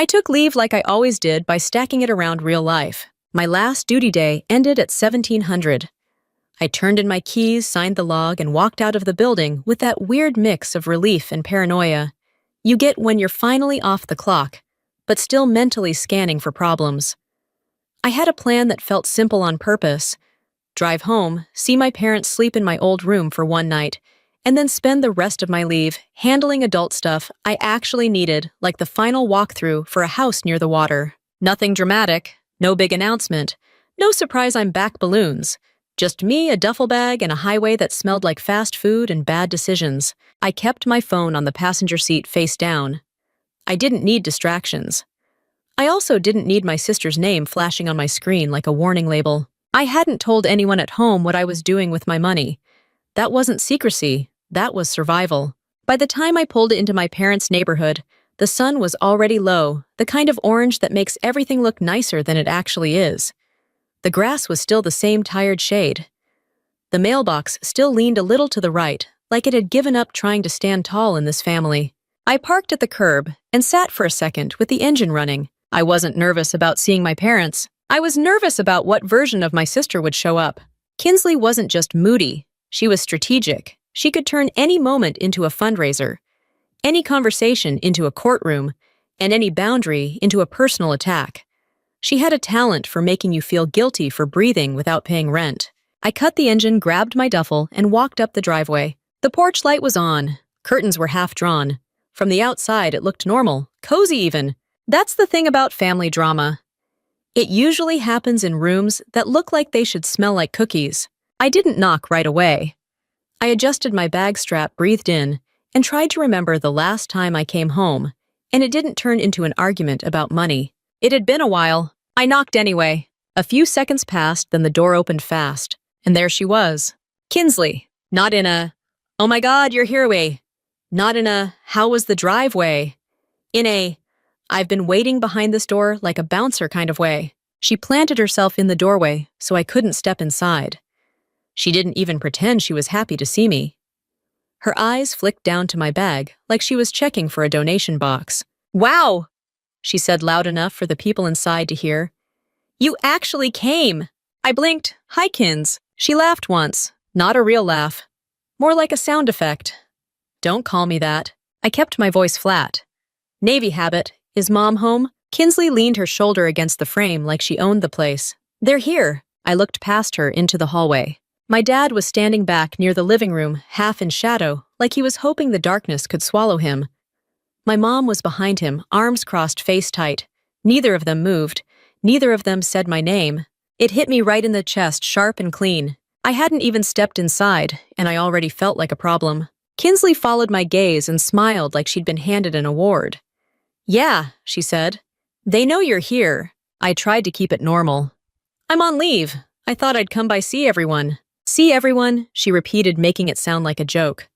I took leave like I always did by stacking it around real life. My last duty day ended at 1700. I turned in my keys, signed the log, and walked out of the building with that weird mix of relief and paranoia you get when you're finally off the clock, but still mentally scanning for problems. I had a plan that felt simple on purpose: drive home, see my parents sleep in my old room for one night, and then spend the rest of my leave handling adult stuff I actually needed, like the final walkthrough for a house near the water. Nothing dramatic, no big announcement, no surprise I'm back balloons. Just me, a duffel bag, and a highway that smelled like fast food and bad decisions. I kept my phone on the passenger seat face down. I didn't need distractions. I also didn't need my sister's name flashing on my screen like a warning label. I hadn't told anyone at home what I was doing with my money. That wasn't secrecy, that was survival. By the time I pulled into my parents' neighborhood, the sun was already low, the kind of orange that makes everything look nicer than it actually is. The grass was still the same tired shade. The mailbox still leaned a little to the right, like it had given up trying to stand tall in this family. I parked at the curb and sat for a second with the engine running. I wasn't nervous about seeing my parents. I was nervous about what version of my sister would show up. Kinsley wasn't just moody, she was strategic. She could turn any moment into a fundraiser, any conversation into a courtroom, and any boundary into a personal attack. She had a talent for making you feel guilty for breathing without paying rent. I cut the engine, grabbed my duffel, and walked up the driveway. The porch light was on. Curtains were half drawn. From the outside, it looked normal, cozy even. That's the thing about family drama. It usually happens in rooms that look like they should smell like cookies. I didn't knock right away. I adjusted my bag strap, breathed in, and tried to remember the last time I came home, and it didn't turn into an argument about money. It had been a while. I knocked anyway. A few seconds passed, then the door opened fast, and there she was. Kinsley. Not in a, "Oh my God, you're here" way. Not in a, "How was the drive" way. In a, "I've been waiting behind this door like a bouncer" kind of way. She planted herself in the doorway, so I couldn't step inside. She didn't even pretend she was happy to see me. Her eyes flicked down to my bag, like she was checking for a donation box. "Wow," she said loud enough for the people inside to hear. "You actually came." I blinked. "Hi, Kins." She laughed once. Not a real laugh. More like a sound effect. "Don't call me that." I kept my voice flat. "Navy habit. Is Mom home?" Kinsley leaned her shoulder against the frame like she owned the place. "They're here." I looked past her into the hallway. My dad was standing back near the living room, half in shadow, like he was hoping the darkness could swallow him. My mom was behind him, arms crossed, face tight. Neither of them moved. Neither of them said my name. It hit me right in the chest, sharp and clean. I hadn't even stepped inside, and I already felt like a problem. Kinsley followed my gaze and smiled like she'd been handed an award. "Yeah," she said. "They know you're here." I tried to keep it normal. "I'm on leave. I thought I'd come by see everyone." "See everyone," she repeated, making it sound like a joke.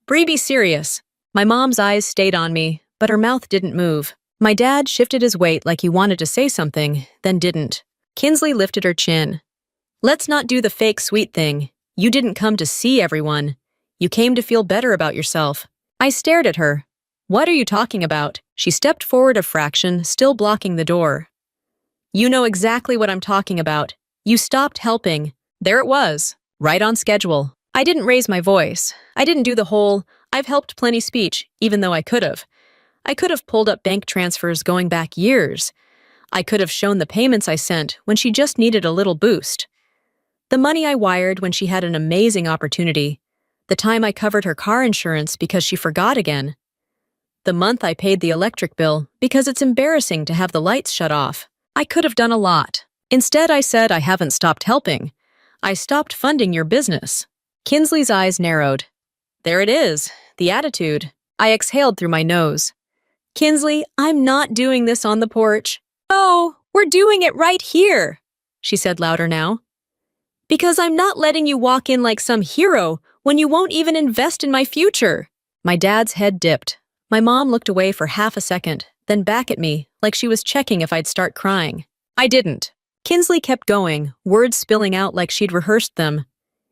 "Bree, be serious." My mom's eyes stayed on me, but her mouth didn't move. My dad shifted his weight like he wanted to say something, then didn't. Kinsley lifted her chin. "Let's not do the fake sweet thing. You didn't come to see everyone. You came to feel better about yourself." I stared at her. "What are you talking about?" She stepped forward a fraction, still blocking the door. "You know exactly what I'm talking about. You stopped helping." There it was, right on schedule. I didn't raise my voice. I didn't do the whole, "I've helped plenty" speech, even though I could have. I could have pulled up bank transfers going back years. I could have shown the payments I sent when she just needed a little boost. The money I wired when she had an amazing opportunity. The time I covered her car insurance because she forgot again. The month I paid the electric bill because it's embarrassing to have the lights shut off. I could have done a lot. Instead, I said I haven't stopped helping. I stopped funding your business. Kinsley's eyes narrowed. There it is, the attitude. I exhaled through my nose. "Kinsley, I'm not doing this on the porch." "Oh, we're doing it right here," she said louder now. "Because I'm not letting you walk in like some hero when you won't even invest in my future." My dad's head dipped. My mom looked away for half a second, then back at me, like she was checking if I'd start crying. I didn't. Kinsley kept going, words spilling out like she'd rehearsed them.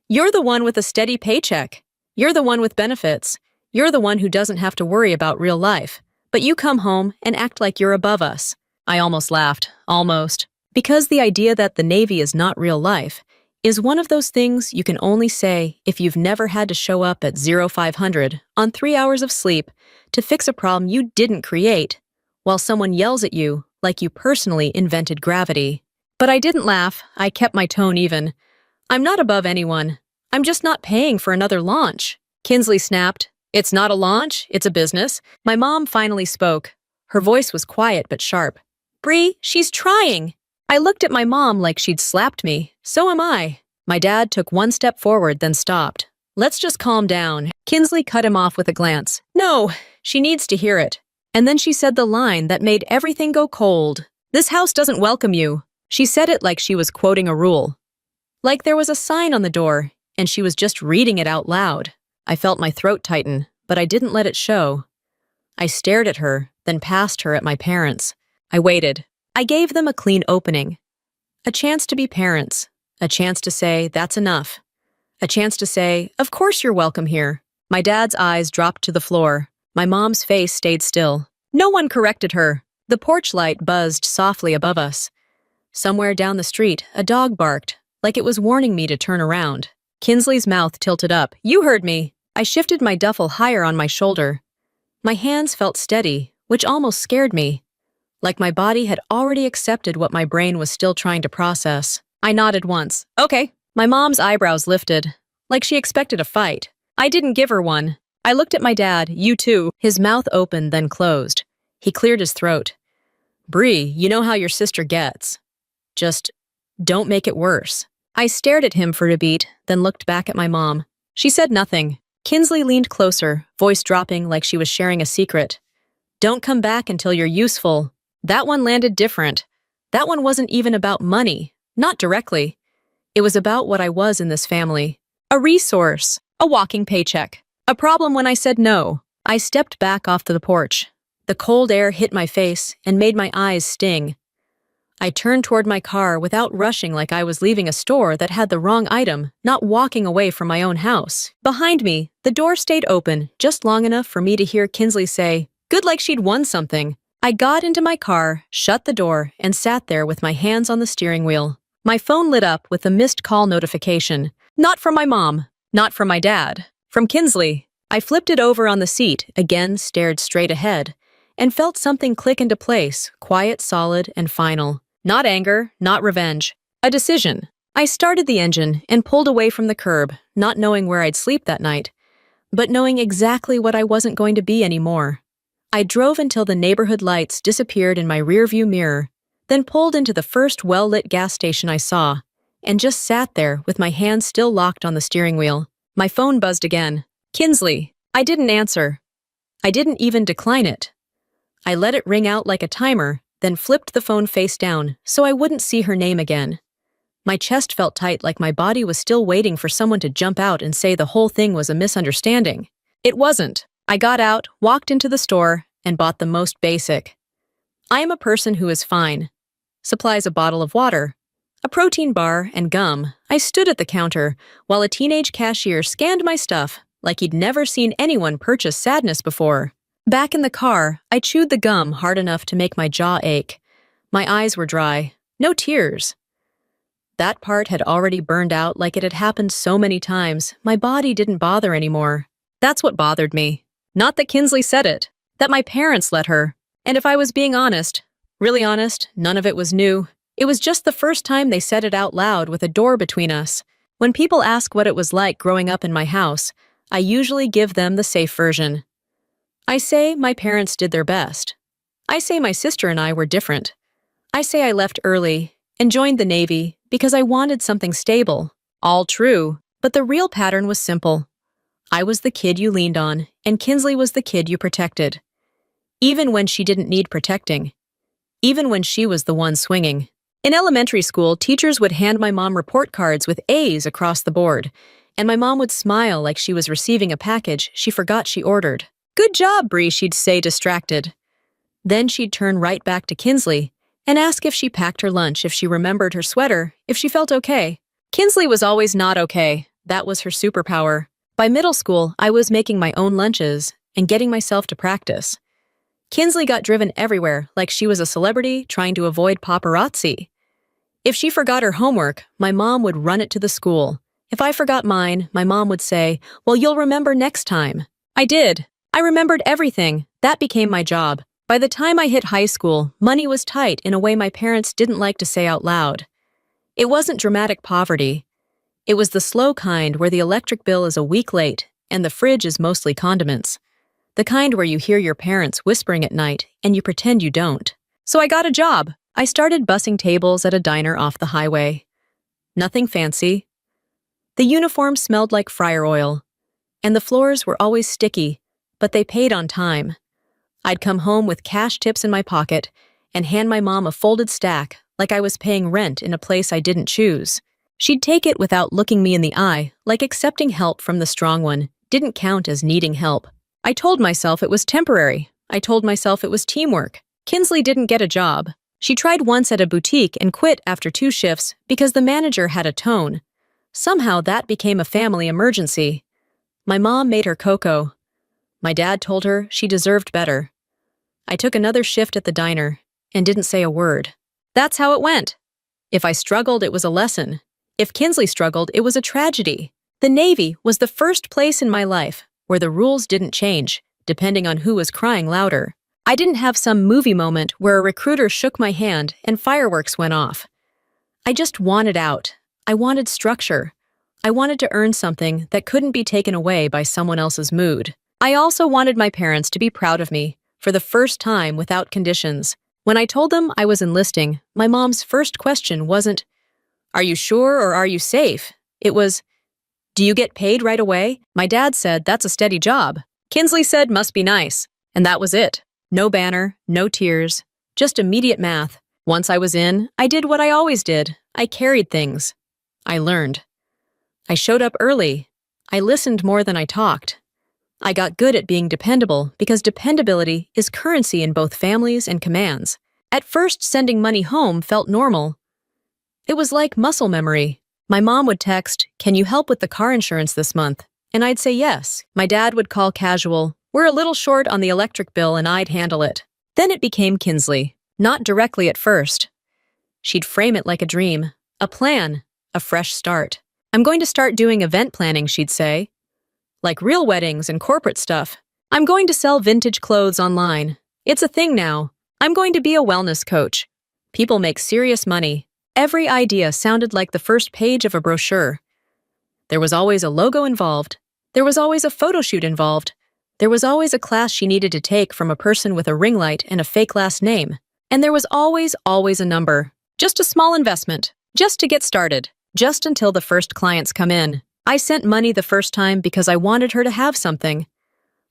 "You're the one with a steady paycheck. You're the one with benefits. You're the one who doesn't have to worry about real life. But you come home and act like you're above us. I almost laughed. Almost. Because the idea that the Navy is not real life is one of those things you can only say if you've never had to show up at 0500 on 3 hours of sleep to fix a problem you didn't create, while someone yells at you like you personally invented gravity. But I didn't laugh. I kept my tone even. I'm not above anyone. I'm just not paying for another launch. Kinsley snapped. It's not a launch, it's a business. My mom finally spoke. Her voice was quiet but sharp. Bree, she's trying. I looked at my mom like she'd slapped me. So am I. My dad took one step forward, then stopped. Let's just calm down. Kinsley cut him off with a glance. No, she needs to hear it. And then she said the line that made everything go cold. This house doesn't welcome you. She said it like she was quoting a rule. Like there was a sign on the door, and she was just reading it out loud. I felt my throat tighten, but I didn't let it show. I stared at her, then past her at my parents. I waited. I gave them a clean opening. A chance to be parents. A chance to say, that's enough. A chance to say, of course you're welcome here. My dad's eyes dropped to the floor. My mom's face stayed still. No one corrected her. The porch light buzzed softly above us. Somewhere down the street, a dog barked, like it was warning me to turn around. Kinsley's mouth tilted up. You heard me. I shifted my duffel higher on my shoulder. My hands felt steady, which almost scared me. Like my body had already accepted what my brain was still trying to process. I nodded once. Okay. My mom's eyebrows lifted, like she expected a fight. I didn't give her one. I looked at my dad. You too. His mouth opened, then closed. He cleared his throat. Bree, you know how your sister gets. Just don't make it worse. I stared at him for a beat, then looked back at my mom. She said nothing. Kinsley leaned closer, voice dropping like she was sharing a secret. Don't come back until you're useful. That one landed different. That one wasn't even about money. Not directly. It was about what I was in this family. A resource. A walking paycheck. A problem when I said no. I stepped back off to the porch. The cold air hit my face and made my eyes sting. I turned toward my car without rushing like I was leaving a store that had the wrong item, not walking away from my own house. Behind me, the door stayed open just long enough for me to hear Kinsley say, good like she'd won something. I got into my car, shut the door, and sat there with my hands on the steering wheel. My phone lit up with a missed call notification. Not from my mom, not from my dad, from Kinsley. I flipped it over on the seat, again stared straight ahead, and felt something click into place, quiet, solid, and final. Not anger, not revenge. A decision. I started the engine and pulled away from the curb, not knowing where I'd sleep that night, but knowing exactly what I wasn't going to be anymore. I drove until the neighborhood lights disappeared in my rearview mirror, then pulled into the first well-lit gas station I saw, and just sat there with my hands still locked on the steering wheel. My phone buzzed again. Kinsley. I didn't answer. I didn't even decline it. I let it ring out like a timer, then flipped the phone face down so I wouldn't see her name again. My chest felt tight like my body was still waiting for someone to jump out and say the whole thing was a misunderstanding. It wasn't. I got out, walked into the store, and bought the most basic. I am a person who is fine. Supplies a bottle of water, a protein bar, and gum. I stood at the counter while a teenage cashier scanned my stuff like he'd never seen anyone purchase sadness before. Back in the car, I chewed the gum hard enough to make my jaw ache. My eyes were dry. No tears. That part had already burned out like it had happened so many times. My body didn't bother anymore. That's what bothered me. Not that Kinsley said it. That my parents let her. And if I was being honest, really honest, none of it was new. It was just the first time they said it out loud with a door between us. When people ask what it was like growing up in my house, I usually give them the safe version. I say my parents did their best. I say my sister and I were different. I say I left early and joined the Navy because I wanted something stable. All true, but the real pattern was simple. I was the kid you leaned on, and Kinsley was the kid you protected. Even when she didn't need protecting. Even when she was the one swinging. In elementary school, teachers would hand my mom report cards with A's across the board, and my mom would smile like she was receiving a package she forgot she ordered. Good job, Bree, she'd say, distracted. Then she'd turn right back to Kinsley and ask if she packed her lunch, if she remembered her sweater, if she felt okay. Kinsley was always not okay. That was her superpower. By middle school, I was making my own lunches and getting myself to practice. Kinsley got driven everywhere like she was a celebrity trying to avoid paparazzi. If she forgot her homework, my mom would run it to the school. If I forgot mine, my mom would say, "Well, you'll remember next time." I did. I remembered everything. That became my job. By the time I hit high school, money was tight in a way my parents didn't like to say out loud. It wasn't dramatic poverty. It was the slow kind where the electric bill is a week late and the fridge is mostly condiments. The kind where you hear your parents whispering at night and you pretend you don't. So I got a job. I started bussing tables at a diner off the highway. Nothing fancy. The uniform smelled like fryer oil, and the floors were always sticky, but they paid on time. I'd come home with cash tips in my pocket and hand my mom a folded stack like I was paying rent in a place I didn't choose. She'd take it without looking me in the eye, like accepting help from the strong one didn't count as needing help. I told myself it was temporary. I told myself it was teamwork. Kinsley didn't get a job. She tried once at a boutique and quit after 2 shifts because the manager had a tone. Somehow that became a family emergency. My mom made her cocoa. My dad told her she deserved better. I took another shift at the diner and didn't say a word. That's how it went. If I struggled, it was a lesson. If Kinsley struggled, it was a tragedy. The Navy was the first place in my life where the rules didn't change, depending on who was crying louder. I didn't have some movie moment where a recruiter shook my hand and fireworks went off. I just wanted out. I wanted structure. I wanted to earn something that couldn't be taken away by someone else's mood. I also wanted my parents to be proud of me, for the first time without conditions. When I told them I was enlisting, my mom's first question wasn't, "Are you sure or are you safe?" It was, "Do you get paid right away?" My dad said, "That's a steady job." Kinsley said, "Must be nice." And that was it. No banner, no tears, just immediate math. Once I was in, I did what I always did. I carried things. I learned. I showed up early. I listened more than I talked. I got good at being dependable because dependability is currency in both families and commands. At first, sending money home felt normal. It was like muscle memory. My mom would text, "Can you help with the car insurance this month?" And I'd say yes. My dad would call casual, "We're a little short on the electric bill," and I'd handle it. Then it became Kinsley. Not directly at first. She'd frame it like a dream, a plan, a fresh start. "I'm going to start doing event planning," she'd say. Like real weddings and corporate stuff. "I'm going to sell vintage clothes online. It's a thing now. I'm going to be a wellness coach." People make serious money. Every idea sounded like the first page of a brochure. There was always a logo involved. There was always a photo shoot involved. There was always a class she needed to take from a person with a ring light and a fake last name. And there was always a number. Just a small investment. Just to get started. Just until the first clients come in. I sent money the first time because I wanted her to have something.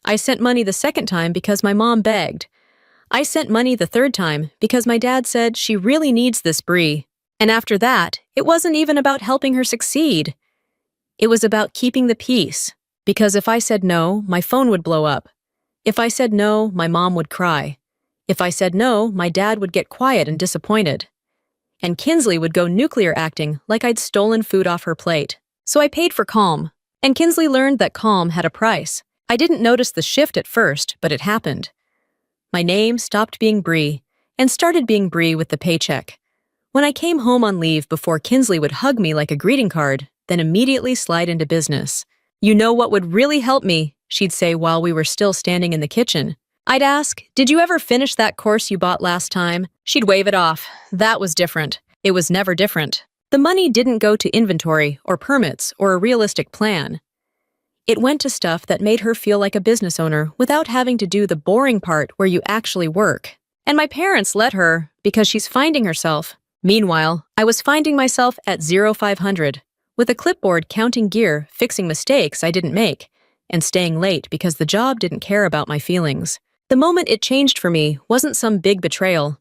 I sent money the second time because my mom begged. I sent money the third time because my dad said she really needs this brie. And after that, it wasn't even about helping her succeed. It was about keeping the peace. Because if I said no, my phone would blow up. If I said no, my mom would cry. If I said no, my dad would get quiet and disappointed. And Kinsley would go nuclear acting like I'd stolen food off her plate. So I paid for calm. And Kinsley learned that calm had a price. I didn't notice the shift at first, but it happened. My name stopped being Bree and started being Bree with the paycheck. When I came home on leave before Kinsley would hug me like a greeting card, then immediately slide into business. "You know what would really help me?" she'd say while we were still standing in the kitchen. I'd ask, "Did you ever finish that course you bought last time?" She'd wave it off. That was different. It was never different. The money didn't go to inventory or permits or a realistic plan. It went to stuff that made her feel like a business owner without having to do the boring part where you actually work. And my parents let her because she's finding herself. Meanwhile, I was finding myself at 0500, with a clipboard counting gear, fixing mistakes I didn't make, and staying late because the job didn't care about my feelings. The moment it changed for me wasn't some big betrayal.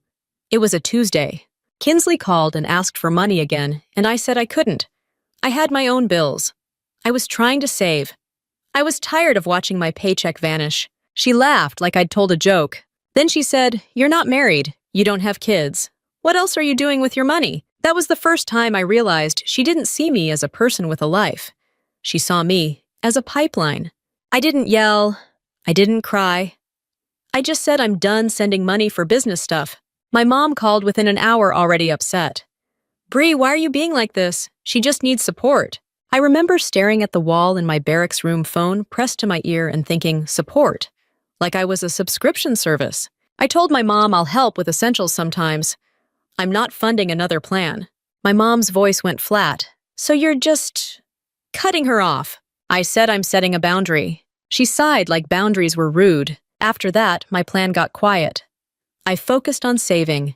It was a Tuesday. Kinsley called and asked for money again, and I said I couldn't. I had my own bills. I was trying to save. I was tired of watching my paycheck vanish. She laughed like I'd told a joke. Then she said, "You're not married. You don't have kids. What else are you doing with your money?" That was the first time I realized she didn't see me as a person with a life. She saw me as a pipeline. I didn't yell. I didn't cry. I just said I'm done sending money for business stuff. My mom called within an hour already upset. Bree, why are you being like this? She just needs support. I remember staring at the wall in my barracks room phone pressed to my ear and thinking, support, like I was a subscription service. I told my mom I'll help with essentials sometimes. I'm not funding another plan. My mom's voice went flat. So you're just cutting her off. I said I'm setting a boundary. She sighed like boundaries were rude. After that, my plan got quiet. I focused on saving.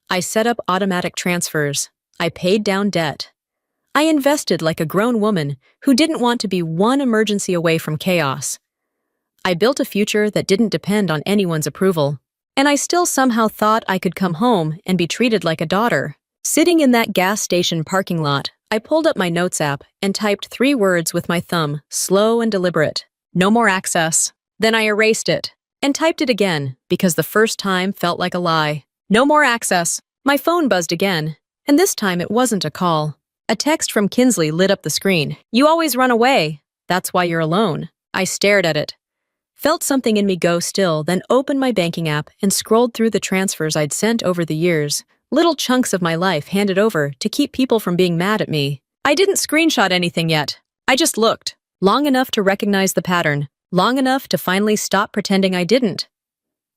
I set up automatic transfers. I paid down debt. I invested like a grown woman who didn't want to be one emergency away from chaos. I built a future that didn't depend on anyone's approval. And I still somehow thought I could come home and be treated like a daughter. Sitting in that gas station parking lot, I pulled up my notes app and typed 3 words with my thumb, slow and deliberate. No more access. Then I erased it and typed it again because the first time felt like a lie. No more access. My phone buzzed again, and this time it wasn't a call. A text from Kinsley lit up the screen. You always run away. That's why you're alone. I stared at it, felt something in me go still, then opened my banking app and scrolled through the transfers I'd sent over the years, little chunks of my life handed over to keep people from being mad at me. I didn't screenshot anything yet. I just looked, long enough to recognize the pattern, long enough to finally stop pretending I didn't.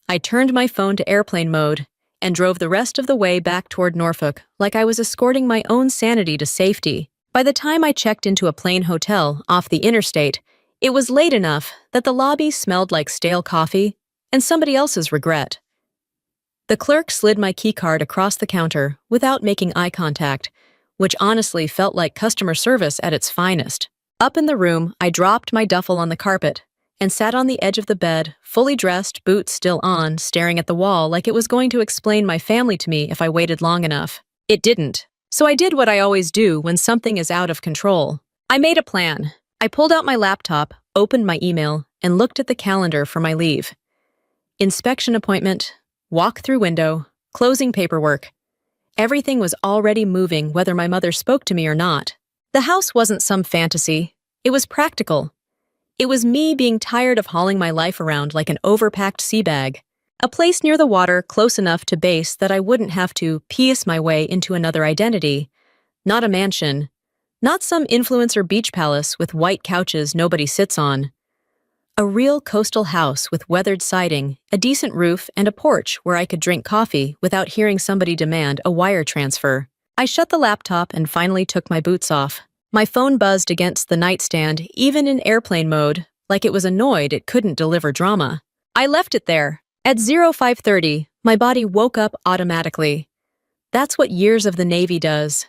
I turned my phone to airplane mode and drove the rest of the way back toward Norfolk like I was escorting my own sanity to safety. By the time I checked into a plain hotel off the interstate, it was late enough that the lobby smelled like stale coffee and somebody else's regret. The clerk slid my keycard across the counter without making eye contact, which honestly felt like customer service at its finest. Up in the room, I dropped my duffel on the carpet and sat on the edge of the bed, fully dressed, boots still on, staring at the wall like it was going to explain my family to me if I waited long enough. It didn't. So I did what I always do when something is out of control. I made a plan. I pulled out my laptop, opened my email, and looked at the calendar for my leave. Inspection appointment, walk-through window, closing paperwork. Everything was already moving whether my mother spoke to me or not. The house wasn't some fantasy. It was practical. It was me being tired of hauling my life around like an overpacked sea bag. A place near the water close enough to base that I wouldn't have to piece my way into another identity. Not a mansion. Not some influencer beach palace with white couches nobody sits on. A real coastal house with weathered siding, a decent roof, and a porch where I could drink coffee without hearing somebody demand a wire transfer. I shut the laptop and finally took my boots off. My phone buzzed against the nightstand, even in airplane mode, like it was annoyed it couldn't deliver drama. I left it there. At 05:30, my body woke up automatically. That's what years of the Navy does.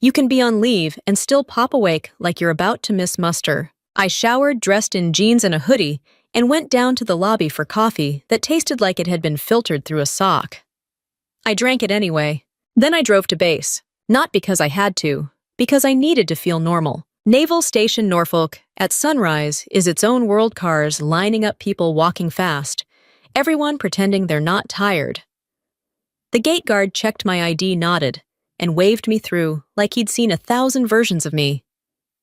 You can be on leave and still pop awake like you're about to miss muster. I showered, dressed in jeans and a hoodie, and went down to the lobby for coffee that tasted like it had been filtered through a sock. I drank it anyway. Then I drove to base. Not because I had to, because I needed to feel normal. Naval Station Norfolk, at sunrise, is its own world cars lining up people walking fast, everyone pretending they're not tired. The gate guard checked my ID, nodded, and waved me through like he'd seen 1,000 versions of me.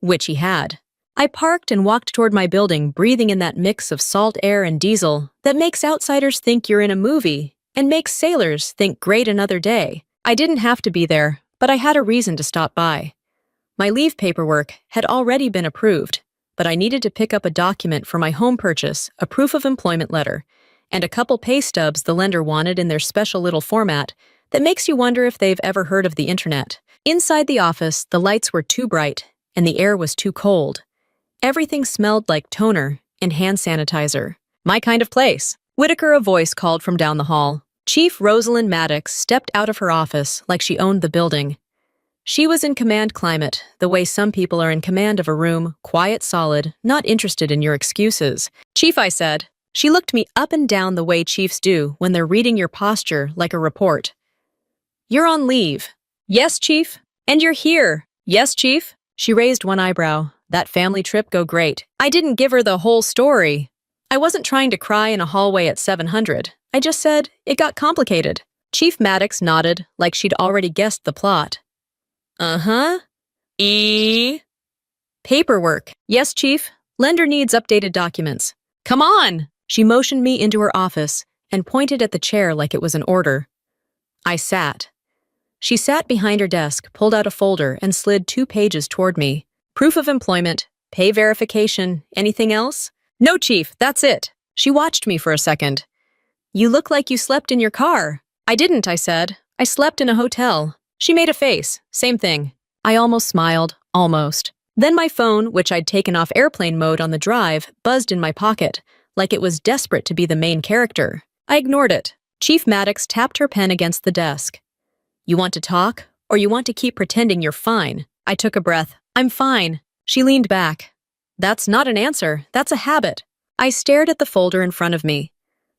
Which he had. I parked and walked toward my building, breathing in that mix of salt air and diesel that makes outsiders think you're in a movie and makes sailors think great another day. I didn't have to be there, but I had a reason to stop by. My leave paperwork had already been approved, but I needed to pick up a document for my home purchase, a proof of employment letter, and a couple pay stubs the lender wanted in their special little format that makes you wonder if they've ever heard of the internet. Inside the office, the lights were too bright and the air was too cold. Everything smelled like toner and hand sanitizer. My kind of place. Whitaker, a voice called from down the hall. Chief Rosalind Maddox stepped out of her office like she owned the building. She was in command climate, the way some people are in command of a room, quiet, solid, not interested in your excuses. Chief, I said. She looked me up and down the way chiefs do when they're reading your posture like a report. You're on leave. Yes, Chief. And you're here. Yes, Chief. She raised one eyebrow. That family trip go great. I didn't give her the whole story. I wasn't trying to cry in a hallway at 700. I just said, it got complicated. Chief Maddox nodded like she'd already guessed the plot. Uh-huh. Paperwork. Yes, Chief. Lender needs updated documents. Come on! She motioned me into her office, and pointed at the chair like it was an order. I sat. She sat behind her desk, pulled out a folder, and slid 2 pages toward me. Proof of employment, pay verification, anything else? No, Chief, that's it. She watched me for a second. You look like you slept in your car. I didn't, I said. I slept in a hotel. She made a face. Same thing. I almost smiled. Almost. Then my phone, which I'd taken off airplane mode on the drive, buzzed in my pocket, like it was desperate to be the main character. I ignored it. Chief Maddox tapped her pen against the desk. You want to talk, or you want to keep pretending you're fine? I took a breath. I'm fine. She leaned back. That's not an answer. That's a habit. I stared at the folder in front of me.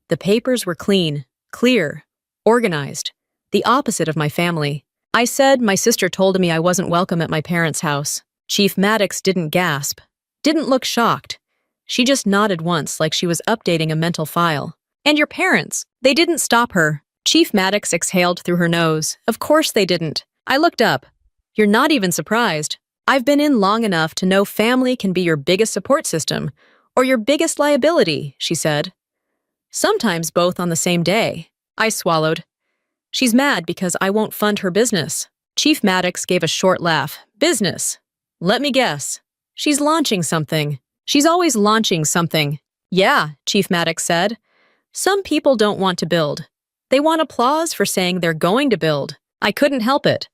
The papers were clean, clear, organized, the opposite of my family. I said my sister told me I wasn't welcome at my parents' house. Chief Maddox didn't gasp, didn't look shocked. She just nodded once like she was updating a mental file. And your parents, they didn't stop her. Chief Maddox exhaled through her nose. Of course they didn't. I looked up. You're not even surprised. I've been in long enough to know family can be your biggest support system, or your biggest liability, she said. Sometimes both on the same day. I swallowed. She's mad because I won't fund her business. Chief Maddox gave a short laugh. Business? Let me guess. She's launching something. She's always launching something. Yeah, Chief Maddox said. Some people don't want to build. They want applause for saying they're going to build. I couldn't help it.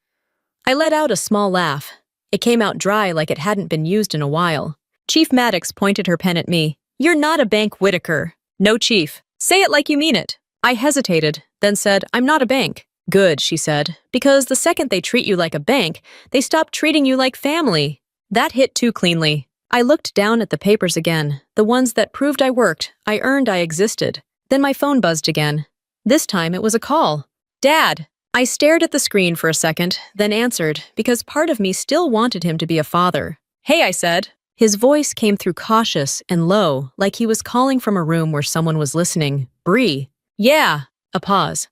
I let out a small laugh. It came out dry like it hadn't been used in a while. Chief Maddox pointed her pen at me. You're not a bank, Whitaker. No, Chief. Say it like you mean it. I hesitated, then said, I'm not a bank. Good, she said, because the second they treat you like a bank, they stop treating you like family. That hit too cleanly. I looked down at the papers again, the ones that proved I worked, I earned I existed. Then my phone buzzed again. This time it was a call. Dad! I stared at the screen for a second, then answered, because part of me still wanted him to be a father. Hey, I said. His voice came through cautious and low, like he was calling from a room where someone was listening. Bree. Yeah. A pause.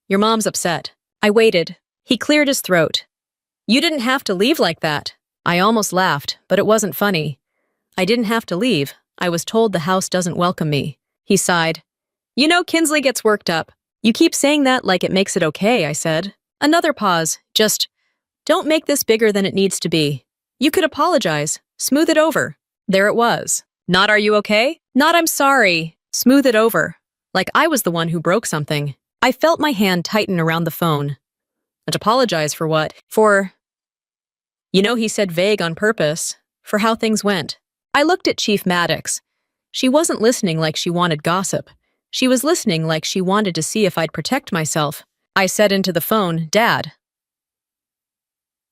Your mom's upset. I waited. He cleared his throat. You didn't have to leave like that. I almost laughed, but it wasn't funny. I didn't have to leave. I was told the house doesn't welcome me. He sighed. You know, Kinsley gets worked up. You keep saying that like it makes it okay, I said. Another pause. Just, don't make this bigger than it needs to be. You could apologize. Smooth it over. There it was. Not are you okay? Not I'm sorry. Smooth it over. Like I was the one who broke something. I felt my hand tighten around the phone. And apologize for what? For... You know, he said vague on purpose. For how things went. I looked at Chief Maddox. She wasn't listening like she wanted gossip. She was listening like she wanted to see if I'd protect myself. I said into the phone, Dad.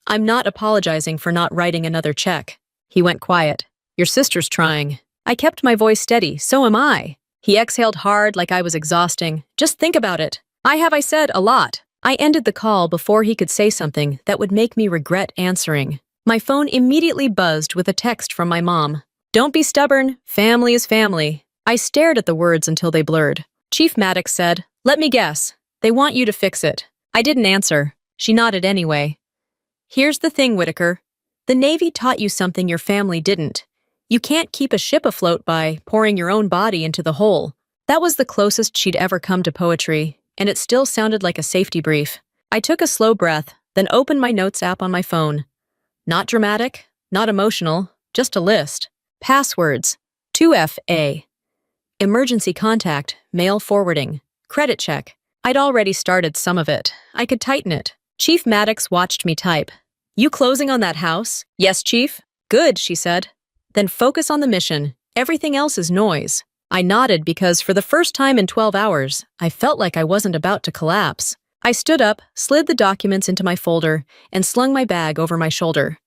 I'm not apologizing for not writing another check. He went quiet. Your sister's trying. I kept my voice steady, so am I. He exhaled hard like I was exhausting. Just think about it. I said a lot. I ended the call before he could say something that would make me regret answering. My phone immediately buzzed with a text from my mom. Don't be stubborn. Family is family. I stared at the words until they blurred. Chief Maddox said, Let me guess. They want you to fix it. I didn't answer. She nodded anyway. Here's the thing, Whitaker. The Navy taught you something your family didn't. You can't keep a ship afloat by pouring your own body into the hole. That was the closest she'd ever come to poetry, and it still sounded like a safety brief. I took a slow breath, then opened my notes app on my phone. Not dramatic, not emotional, just a list. Passwords. 2FA. Emergency contact, mail forwarding, credit check. I'd already started some of it. I could tighten it. Chief Maddox watched me type. You closing on that house? Yes, Chief. Good, she said. Then focus on the mission. Everything else is noise. I nodded because for the first time in 12 hours, I felt like I wasn't about to collapse. I stood up, slid the documents into my folder, and slung my bag over my shoulder.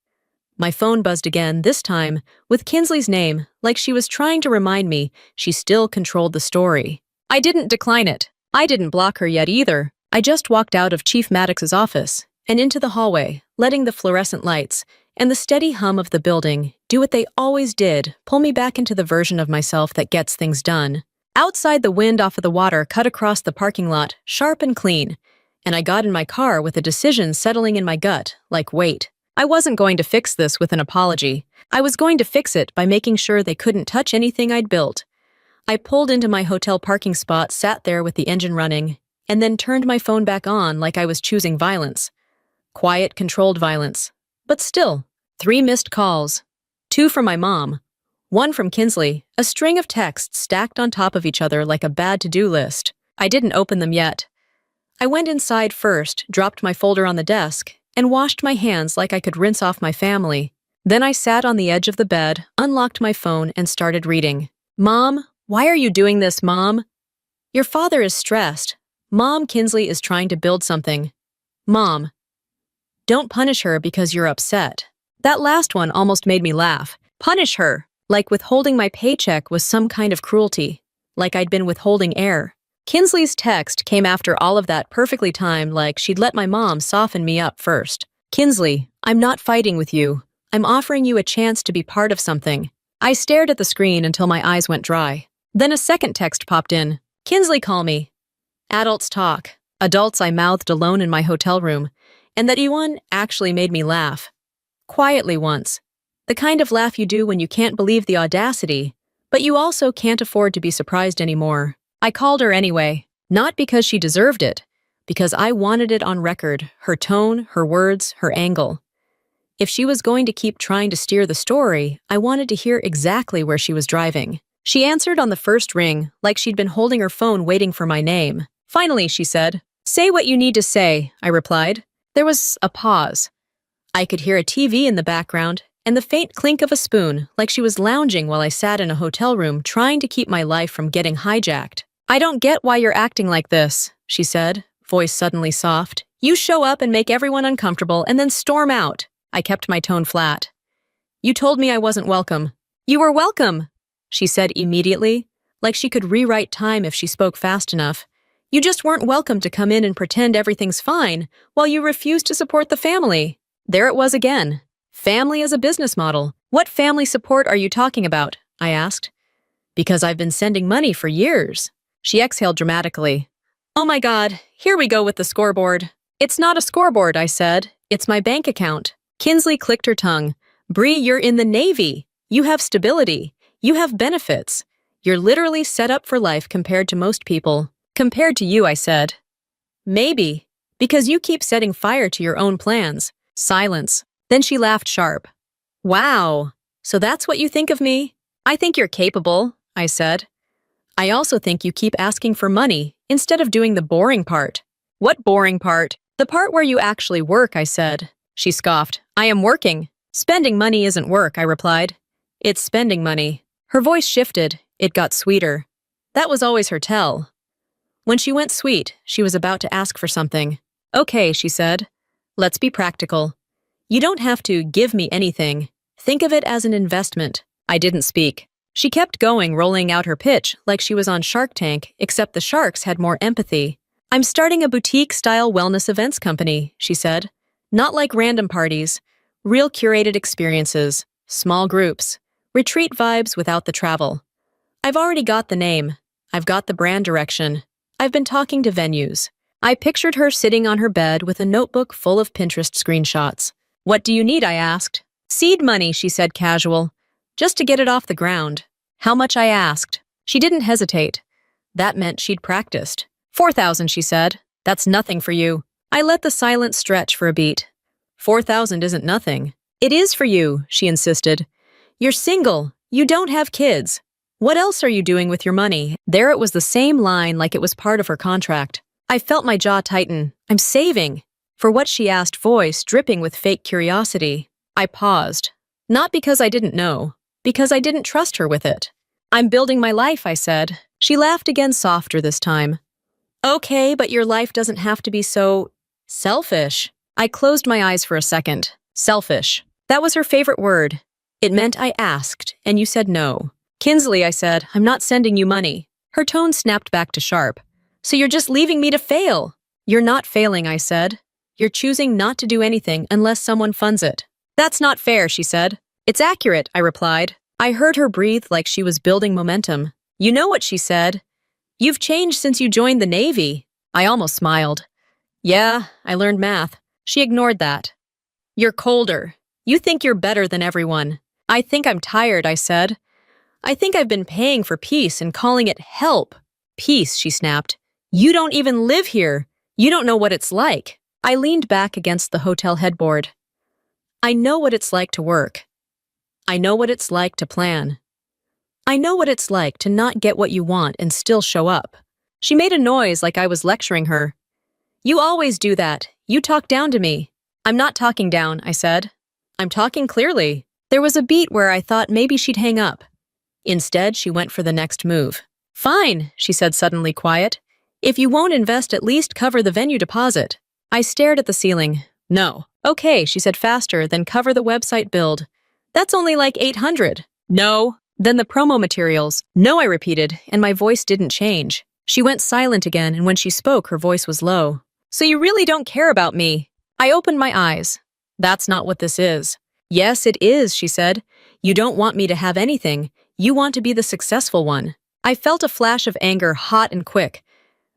My phone buzzed again, this time with Kinsley's name, like she was trying to remind me she still controlled the story. I didn't decline it. I didn't block her yet either. I just walked out of Chief Maddox's office and into the hallway, letting the fluorescent lights and the steady hum of the building do what they always did, pull me back into the version of myself that gets things done. Outside, the wind off of the water cut across the parking lot, sharp and clean, and I got in my car with a decision settling in my gut, like wait. I wasn't going to fix this with an apology. I was going to fix it by making sure they couldn't touch anything I'd built. I pulled into my hotel parking spot, sat there with the engine running, and then turned my phone back on like I was choosing violence. Quiet, controlled violence. But still, 3 missed calls. 2 from my mom. 1 from Kinsley, a string of texts stacked on top of each other like a bad to-do list. I didn't open them yet. I went inside first, dropped my folder on the desk, and washed my hands like I could rinse off my family. Then I sat on the edge of the bed, unlocked my phone, and started reading. Mom, why are you doing this, Mom? Your father is stressed. Mom, Kinsley is trying to build something. Mom, don't punish her because you're upset. That last one almost made me laugh. Punish her, like withholding my paycheck was some kind of cruelty, like I'd been withholding air. Kinsley's text came after all of that, perfectly timed, like she'd let my mom soften me up first. Kinsley, I'm not fighting with you. I'm offering you a chance to be part of something. I stared at the screen until my eyes went dry. Then a second text popped in. Kinsley, call me. Adults talk. Adults, I mouthed alone in my hotel room. And that one actually made me laugh. Quietly once. The kind of laugh you do when you can't believe the audacity, but you also can't afford to be surprised anymore. I called her anyway, not because she deserved it, because I wanted it on record, her tone, her words, her angle. If she was going to keep trying to steer the story, I wanted to hear exactly where she was driving. She answered on the first ring, like she'd been holding her phone waiting for my name. Finally, she said, "Say what you need to say," I replied. There was a pause. I could hear a TV in the background, and the faint clink of a spoon, like she was lounging while I sat in a hotel room trying to keep my life from getting hijacked. "I don't get why you're acting like this," she said, voice suddenly soft. "You show up and make everyone uncomfortable and then storm out." I kept my tone flat. "You told me I wasn't welcome." "You were welcome," she said immediately, like she could rewrite time if she spoke fast enough. "You just weren't welcome to come in and pretend everything's fine while you refused to support the family." There it was again. Family as a business model. "What family support are you talking about?" I asked. "Because I've been sending money for years." She exhaled dramatically. "Oh my God, here we go with the scoreboard." "It's not a scoreboard," I said. "It's my bank account." Kinsley clicked her tongue. "Bree, you're in the Navy. You have stability. You have benefits. You're literally set up for life compared to most people." "Compared to you," I said. "Maybe, because you keep setting fire to your own plans." Silence. Then she laughed sharp. "Wow, so that's what you think of me?" "I think you're capable," I said. "I also think you keep asking for money instead of doing the boring part." "What boring part?" "The part where you actually work," I said. She scoffed. "I am working." "Spending money isn't work," I replied. "It's spending money." Her voice shifted. It got sweeter. That was always her tell. When she went sweet, she was about to ask for something. "Okay," she said. "Let's be practical. You don't have to give me anything. Think of it as an investment." I didn't speak. She kept going, rolling out her pitch like she was on Shark Tank, except the sharks had more empathy. "I'm starting a boutique-style wellness events company," she said. "Not like random parties. Real curated experiences. Small groups. Retreat vibes without the travel. I've already got the name. I've got the brand direction. I've been talking to venues." I pictured her sitting on her bed with a notebook full of Pinterest screenshots. "What do you need?" I asked. "Seed money," she said, casual. "Just to get it off the ground." "How much?" I asked. She didn't hesitate. That meant she'd practiced. 4,000, she said. "That's nothing for you." I let the silence stretch for a beat. 4,000 isn't nothing. "It is for you," she insisted. "You're single. You don't have kids. What else are you doing with your money?" There it was, the same line, like it was part of her contract. I felt my jaw tighten. "I'm saving." For what she asked, voice dripping with fake curiosity. I paused. Not because I didn't know, because I didn't trust her with it. "I'm building my life," I said. She laughed again, softer this time. "Okay, but your life doesn't have to be so selfish." I closed my eyes for a second. Selfish. That was her favorite word. It meant I asked, and you said no. "Kinsley," I said, "I'm not sending you money." Her tone snapped back to sharp. "So you're just leaving me to fail?" "You're not failing," I said. "You're choosing not to do anything unless someone funds it." "That's not fair," she said. "It's accurate," I replied. I heard her breathe like she was building momentum. "You know what," she said. "You've changed since you joined the Navy." I almost smiled. "Yeah, I learned math." She ignored that. "You're colder. You think you're better than everyone." "I think I'm tired," I said. I think I've been paying for peace and calling it help. Peace, she snapped. You don't even live here. You don't know what it's like. I leaned back against the hotel headboard. I know what it's like to work. I know what it's like to plan. I know what it's like to not get what you want and still show up. She made a noise like I was lecturing her. You always do that. You talk down to me. I'm not talking down, I said. I'm talking clearly. There was a beat where I thought maybe she'd hang up. Instead, she went for the next move. Fine, she said, suddenly quiet. If you won't invest, at least cover the venue deposit. I stared at the ceiling. No. Okay, she said faster, then cover the website build. That's only like $800. No. Then the promo materials. No, I repeated, and my voice didn't change. She went silent again, and when she spoke, her voice was low. So you really don't care about me? I opened my eyes. That's not what this is. Yes, it is, she said. You don't want me to have anything. You want to be the successful one. I felt a flash of anger, hot and quick,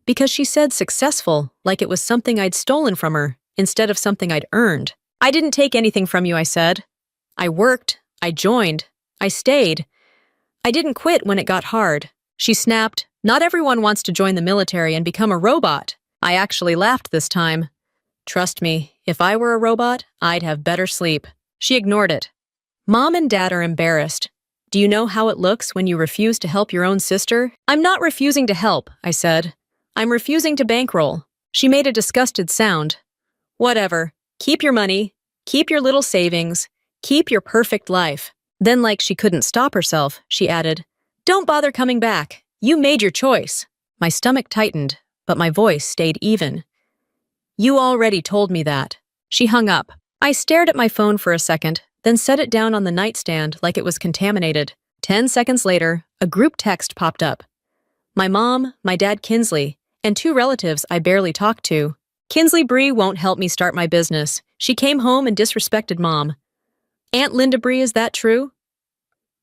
because she said successful like it was something I'd stolen from her instead of something I'd earned. I didn't take anything from you, I said. I worked. I joined. I stayed. I didn't quit when it got hard. She snapped. Not everyone wants to join the military and become a robot. I actually laughed this time. Trust me, if I were a robot, I'd have better sleep. She ignored it. Mom and Dad are embarrassed. Do you know how it looks when you refuse to help your own sister? I'm not refusing to help, I said. I'm refusing to bankroll. She made a disgusted sound. Whatever. Keep your money. Keep your little savings. Keep your perfect life. Then, like she couldn't stop herself, she added, Don't bother coming back. You made your choice. My stomach tightened, but my voice stayed even. You already told me that. She hung up. I stared at my phone for a second, then set it down on the nightstand like it was contaminated. 10 seconds later, a group text popped up. My mom, my dad Kinsley, and 2 relatives I barely talked to. Kinsley Bree won't help me start my business. She came home and disrespected Mom. Aunt Linda Bree, is that true?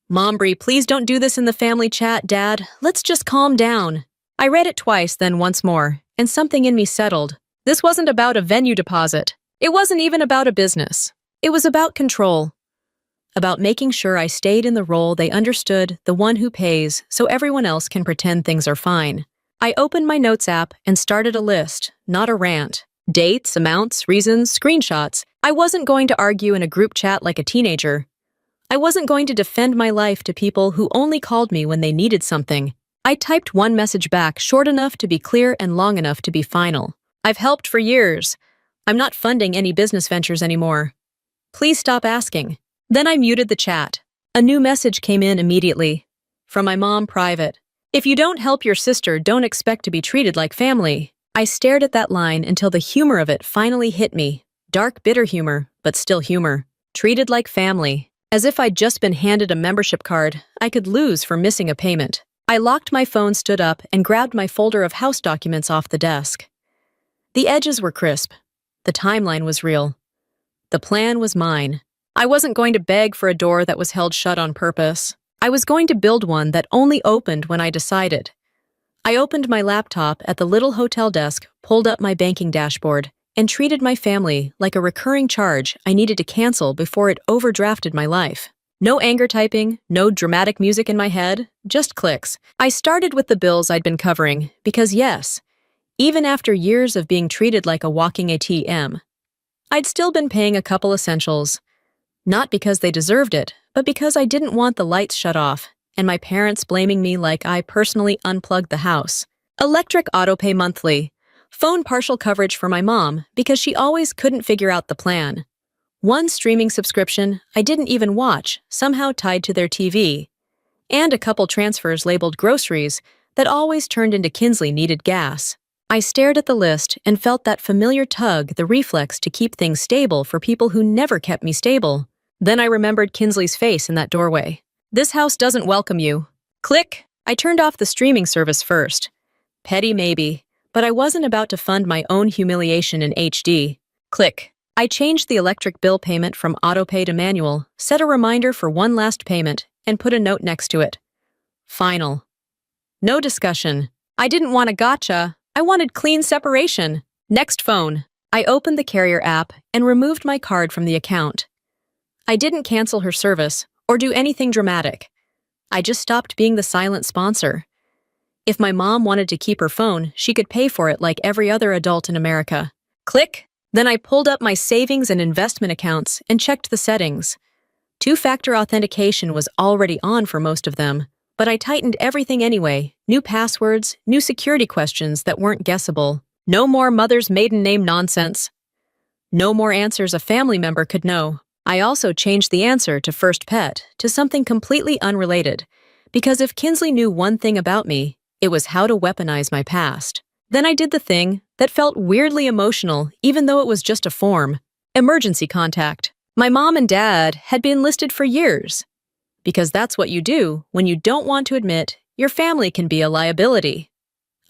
Mom Bree, please don't do this in the family chat, Dad. Let's just calm down. I read it twice, then once more, and something in me settled. This wasn't about a venue deposit. It wasn't even about a business. It was about control. About making sure I stayed in the role they understood, the one who pays, so everyone else can pretend things are fine. I opened my notes app and started a list, not a rant. Dates, amounts, reasons, screenshots. I wasn't going to argue in a group chat like a teenager. I wasn't going to defend my life to people who only called me when they needed something. I typed one message back, short enough to be clear and long enough to be final. I've helped for years. I'm not funding any business ventures anymore. Please stop asking. Then I muted the chat. A new message came in immediately. From my mom, private. If you don't help your sister, don't expect to be treated like family. I stared at that line until the humor of it finally hit me. Dark, bitter humor, but still humor. Treated like family. As if I'd just been handed a membership card I could lose for missing a payment. I locked my phone, stood up, and grabbed my folder of house documents off the desk. The edges were crisp. The timeline was real. The plan was mine. I wasn't going to beg for a door that was held shut on purpose. I was going to build one that only opened when I decided. I opened my laptop at the little hotel desk, pulled up my banking dashboard, and treated my family like a recurring charge I needed to cancel before it overdrafted my life. No anger typing, no dramatic music in my head, just clicks. I started with the bills I'd been covering, because yes, even after years of being treated like a walking ATM, I'd still been paying a couple essentials. Not because they deserved it, but because I didn't want the lights shut off, and my parents blaming me like I personally unplugged the house. Electric autopay monthly. Phone partial coverage for my mom because she always couldn't figure out the plan. One streaming subscription I didn't even watch, somehow tied to their TV. And a couple transfers labeled groceries that always turned into Kinsley needed gas. I stared at the list and felt that familiar tug, the reflex to keep things stable for people who never kept me stable. Then I remembered Kinsley's face in that doorway. This house doesn't welcome you. Click. I turned off the streaming service first. Petty maybe, but I wasn't about to fund my own humiliation in HD. Click. I changed the electric bill payment from autopay to manual, set a reminder for one last payment, and put a note next to it. Final. No discussion. I didn't want a gotcha. I wanted clean separation. Next phone. I opened the carrier app and removed my card from the account. I didn't cancel her service or do anything dramatic. I just stopped being the silent sponsor. If my mom wanted to keep her phone, she could pay for it like every other adult in America. Click! Then I pulled up my savings and investment accounts and checked the settings. Two-factor authentication was already on for most of them, but I tightened everything anyway. New passwords, new security questions that weren't guessable. No more mother's maiden name nonsense. No more answers a family member could know. I also changed the answer to first pet to something completely unrelated, because if Kinsley knew one thing about me, it was how to weaponize my past. Then I did the thing that felt weirdly emotional, even though it was just a form. Emergency contact. My mom and dad had been listed for years. Because that's what you do when you don't want to admit your family can be a liability.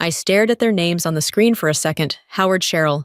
I stared at their names on the screen for a second, Howard Cheryl,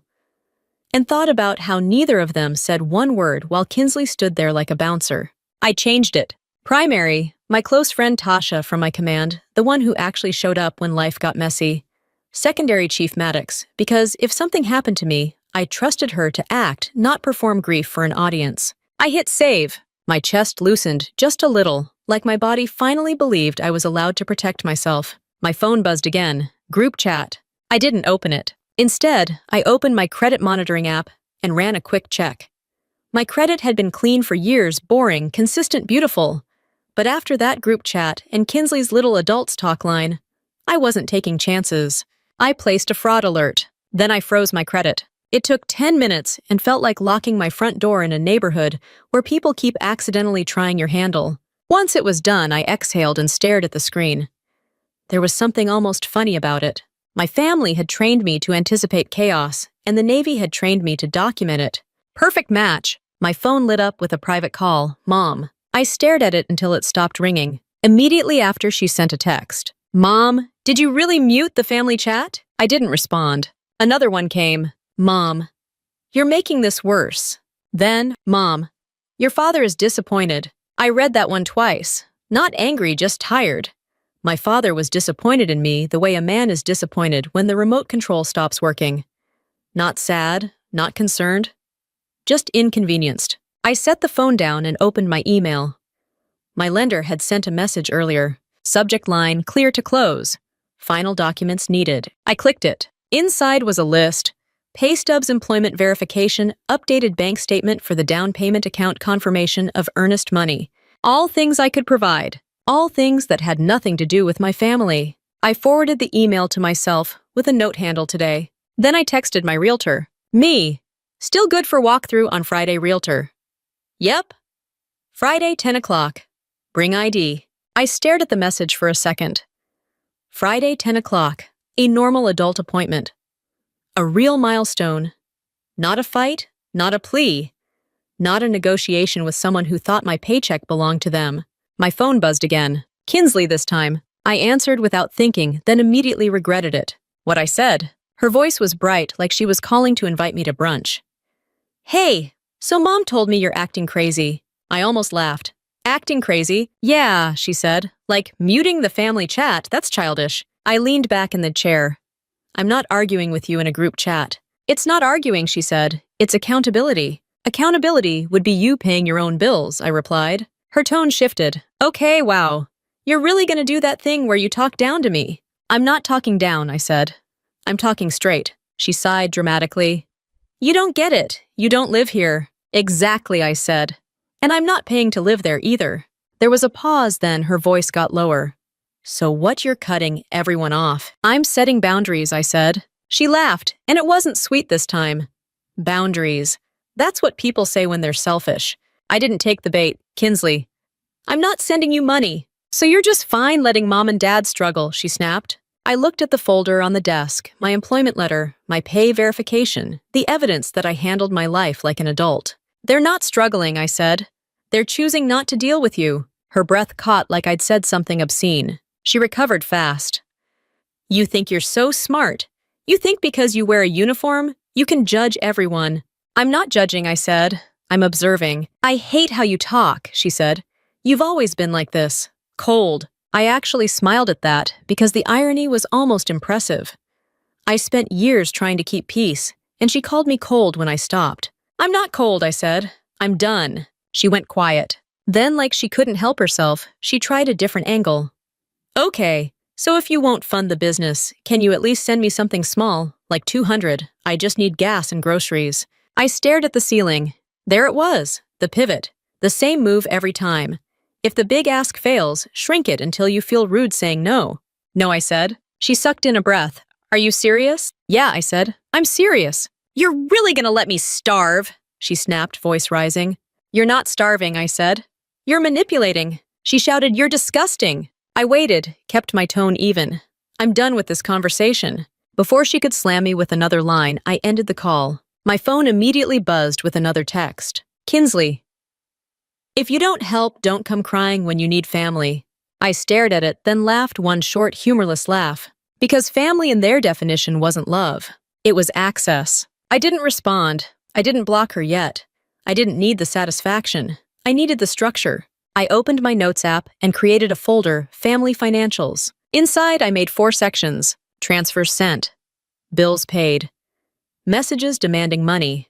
and thought about how neither of them said one word while Kinsley stood there like a bouncer. I changed it. Primary, my close friend Tasha from my command, the one who actually showed up when life got messy. Secondary, Chief Maddox, because if something happened to me, I trusted her to act, not perform grief for an audience. I hit save. My chest loosened just a little, like my body finally believed I was allowed to protect myself. My phone buzzed again. Group chat. I didn't open it. Instead, I opened my credit monitoring app and ran a quick check. My credit had been clean for years, boring, consistent, beautiful. But after that group chat and Kinsley's little adults talk line, I wasn't taking chances. I placed a fraud alert. Then I froze my credit. It took 10 minutes and felt like locking my front door in a neighborhood where people keep accidentally trying your handle. Once it was done, I exhaled and stared at the screen. There was something almost funny about it. My family had trained me to anticipate chaos, and the Navy had trained me to document it. Perfect match. My phone lit up with a private call. Mom. I stared at it until it stopped ringing. Immediately after, she sent a text. Mom, did you really mute the family chat? I didn't respond. Another one came. Mom, you're making this worse. Then, Mom, your father is disappointed. I read that one twice. Not angry, just tired. My father was disappointed in me the way a man is disappointed when the remote control stops working. Not sad, not concerned, just inconvenienced. I set the phone down and opened my email. My lender had sent a message earlier. Subject line, clear to close. Final documents needed. I clicked it. Inside was a list. Pay stubs, employment verification, updated bank statement for the down payment account, confirmation of earnest money. All things I could provide. All things that had nothing to do with my family. I forwarded the email to myself with a note handle today. Then I texted my realtor. Me. Still good for walkthrough on Friday, realtor. Yep. Friday, 10 o'clock. Bring ID. I stared at the message for a second. Friday, 10 o'clock. A normal adult appointment. A real milestone. Not a fight, not a plea. Not a negotiation with someone who thought my paycheck belonged to them. My phone buzzed again. Kinsley this time. I answered without thinking, then immediately regretted it. What I said. Her voice was bright, like she was calling to invite me to brunch. Hey, so Mom told me you're acting crazy. I almost laughed. Acting crazy? Yeah, she said. Like muting the family chat, that's childish. I leaned back in the chair. I'm not arguing with you in a group chat. It's not arguing, she said. It's accountability. Accountability would be you paying your own bills, I replied. Her tone shifted. Okay, wow. You're really gonna do that thing where you talk down to me? I'm not talking down, I said. I'm talking straight. She sighed dramatically. You don't get it. You don't live here. Exactly, I said. And I'm not paying to live there either. There was a pause, then her voice got lower. So what, you're cutting everyone off? I'm setting boundaries, I said. She laughed, and it wasn't sweet this time. Boundaries. That's what people say when they're selfish. I didn't take the bait. Kinsley. I'm not sending you money. So you're just fine letting Mom and Dad struggle, she snapped. I looked at the folder on the desk, my employment letter, my pay verification, the evidence that I handled my life like an adult. They're not struggling, I said. They're choosing not to deal with you. Her breath caught like I'd said something obscene. She recovered fast. You think you're so smart. You think because you wear a uniform, you can judge everyone. I'm not judging, I said. I'm observing. I hate how you talk, she said. You've always been like this. Cold. I actually smiled at that because the irony was almost impressive. I spent years trying to keep peace, and she called me cold when I stopped. I'm not cold, I said. I'm done. She went quiet. Then, like she couldn't help herself, she tried a different angle. Okay, so if you won't fund the business, can you at least send me something small, like 200? I just need gas and groceries. I stared at the ceiling. There it was, the pivot. The same move every time. If the big ask fails, shrink it until you feel rude saying no. No, I said. She sucked in a breath. Are you serious? Yeah, I said. I'm serious. You're really gonna let me starve? She snapped, voice rising. You're not starving, I said. You're manipulating. She shouted, you're disgusting. I waited, kept my tone even. I'm done with this conversation. Before she could slam me with another line, I ended the call. My phone immediately buzzed with another text. Kinsley. If you don't help, don't come crying when you need family. I stared at it, then laughed one short, humorless laugh. Because family in their definition wasn't love. It was access. I didn't respond. I didn't block her yet. I didn't need the satisfaction. I needed the structure. I opened my notes app and created a folder, Family Financials. Inside, I made 4 sections. Transfers sent. Bills paid. Messages demanding money.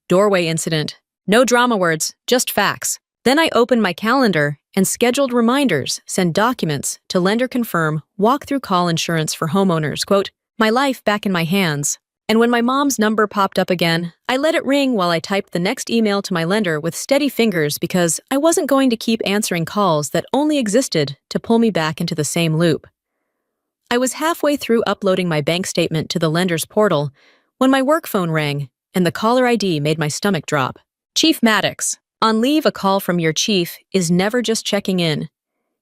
Doorway incident. No drama words, just facts. Then I opened my calendar and scheduled reminders, send documents to lender confirm, walk-through call insurance for homeowners, quote, my life back in my hands. And when my mom's number popped up again, I let it ring while I typed the next email to my lender with steady fingers because I wasn't going to keep answering calls that only existed to pull me back into the same loop. I was halfway through uploading my bank statement to the lender's portal when my work phone rang and the caller ID made my stomach drop. Chief Maddox, on leave, a call from your chief is never just checking in.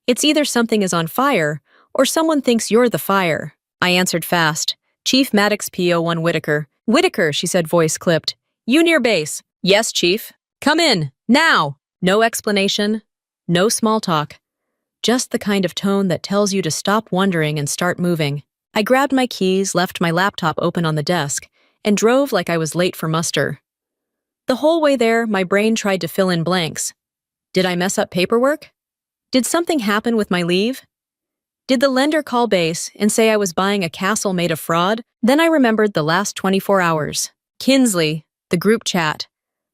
It's either something is on fire or someone thinks you're the fire. I answered fast. Chief Maddox P01 Whitaker. Whitaker, she said, voice clipped. You near base? Yes, Chief. Come in, now. No explanation, no small talk. Just the kind of tone that tells you to stop wondering and start moving. I grabbed my keys, left my laptop open on the desk, and drove like I was late for muster. The whole way there, my brain tried to fill in blanks. Did I mess up paperwork? Did something happen with my leave? Did the lender call base and say I was buying a castle made of fraud? Then I remembered the last 24 hours. Kinsley, the group chat.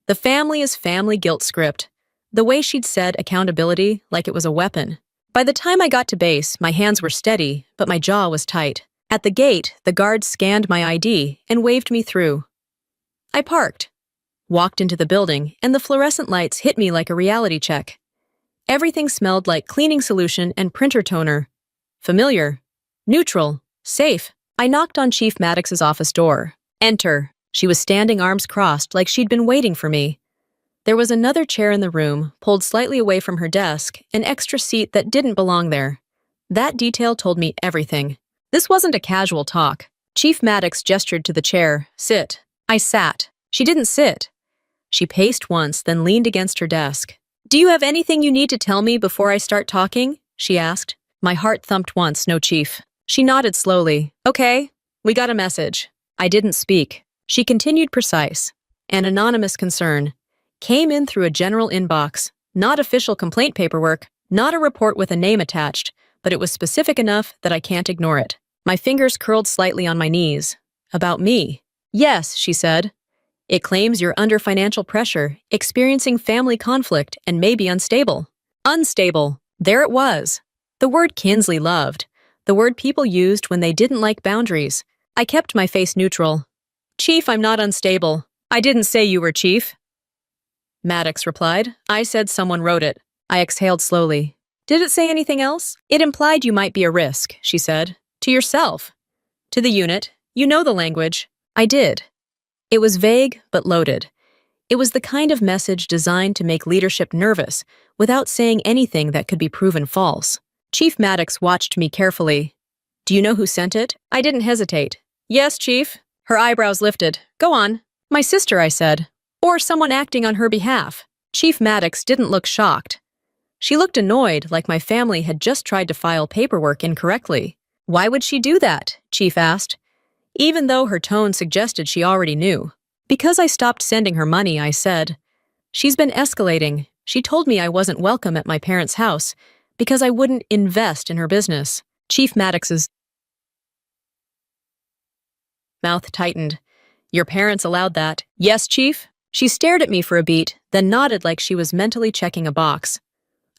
The family is family guilt script. The way she'd said accountability like it was a weapon. By the time I got to base, my hands were steady, but my jaw was tight. At the gate, the guard scanned my ID and waved me through. I parked, walked into the building, and the fluorescent lights hit me like a reality check. Everything smelled like cleaning solution and printer toner. Familiar, neutral, safe. I knocked on Chief Maddox's office door. Enter. She was standing arms crossed like she'd been waiting for me. There was another chair in the room, pulled slightly away from her desk, an extra seat that didn't belong there. That detail told me everything. This wasn't a casual talk. Chief Maddox gestured to the chair. Sit. I sat. She didn't sit. She paced once, then leaned against her desk. Do you have anything you need to tell me before I start talking? She asked. My heart thumped once, no, Chief. She nodded slowly. Okay, we got a message. I didn't speak. She continued precise. An anonymous concern. Came in through a general inbox. Not official complaint paperwork, not a report with a name attached, but it was specific enough that I can't ignore it. My fingers curled slightly on my knees. About me. Yes, she said. It claims you're under financial pressure, experiencing family conflict, and maybe unstable. Unstable. There it was. The word Kinsley loved. The word people used when they didn't like boundaries. I kept my face neutral. Chief, I'm not unstable. I didn't say you were, Chief. Maddox replied. I said someone wrote it. I exhaled slowly. Did it say anything else? It implied you might be a risk, she said. To yourself. To the unit. You know the language. I did. It was vague, but loaded. It was the kind of message designed to make leadership nervous without saying anything that could be proven false. Chief Maddox watched me carefully. Do you know who sent it? I didn't hesitate. Yes, Chief. Her eyebrows lifted. Go on. My sister, I said. Or someone acting on her behalf. Chief Maddox didn't look shocked. She looked annoyed, like my family had just tried to file paperwork incorrectly. Why would she do that? Chief asked. Even though her tone suggested she already knew. Because I stopped sending her money, I said. She's been escalating. She told me I wasn't welcome at my parents' house because I wouldn't invest in her business. Chief Maddox's mouth tightened. Your parents allowed that. Yes, Chief? She stared at me for a beat, then nodded like she was mentally checking a box.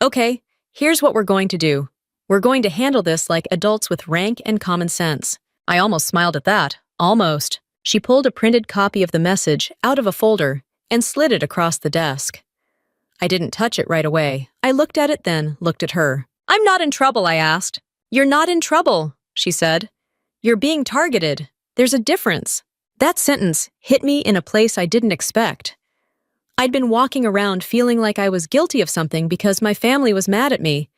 Okay, here's what we're going to do. We're going to handle this like adults with rank and common sense. I almost smiled at that. Almost. She pulled a printed copy of the message out of a folder and slid it across the desk. I didn't touch it right away. I looked at it, then looked at her. I'm not in trouble, I asked. You're not in trouble, she said. You're being targeted. There's a difference. That sentence hit me in a place I didn't expect. I'd been walking around feeling like I was guilty of something because my family was mad at me.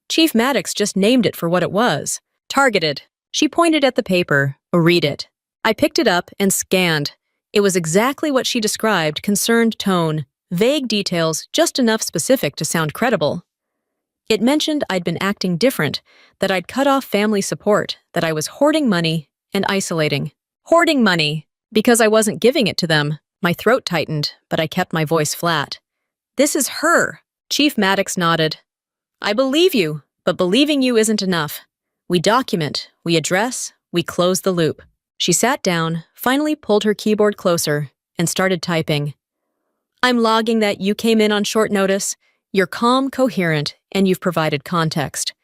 Chief Maddox just named it for what it was. Targeted. She pointed at the paper. Read it. I picked it up and scanned. It was exactly what she described, concerned tone, vague details, just enough specific to sound credible. It mentioned I'd been acting different, that I'd cut off family support, that I was hoarding money and isolating. Hoarding money, because I wasn't giving it to them. My throat tightened, but I kept my voice flat. This is her. Chief Maddox nodded. I believe you, but believing you isn't enough. We document, we address, we close the loop. She sat down, finally pulled her keyboard closer, and started typing. I'm logging that you came in on short notice, you're calm, coherent, and you've provided context.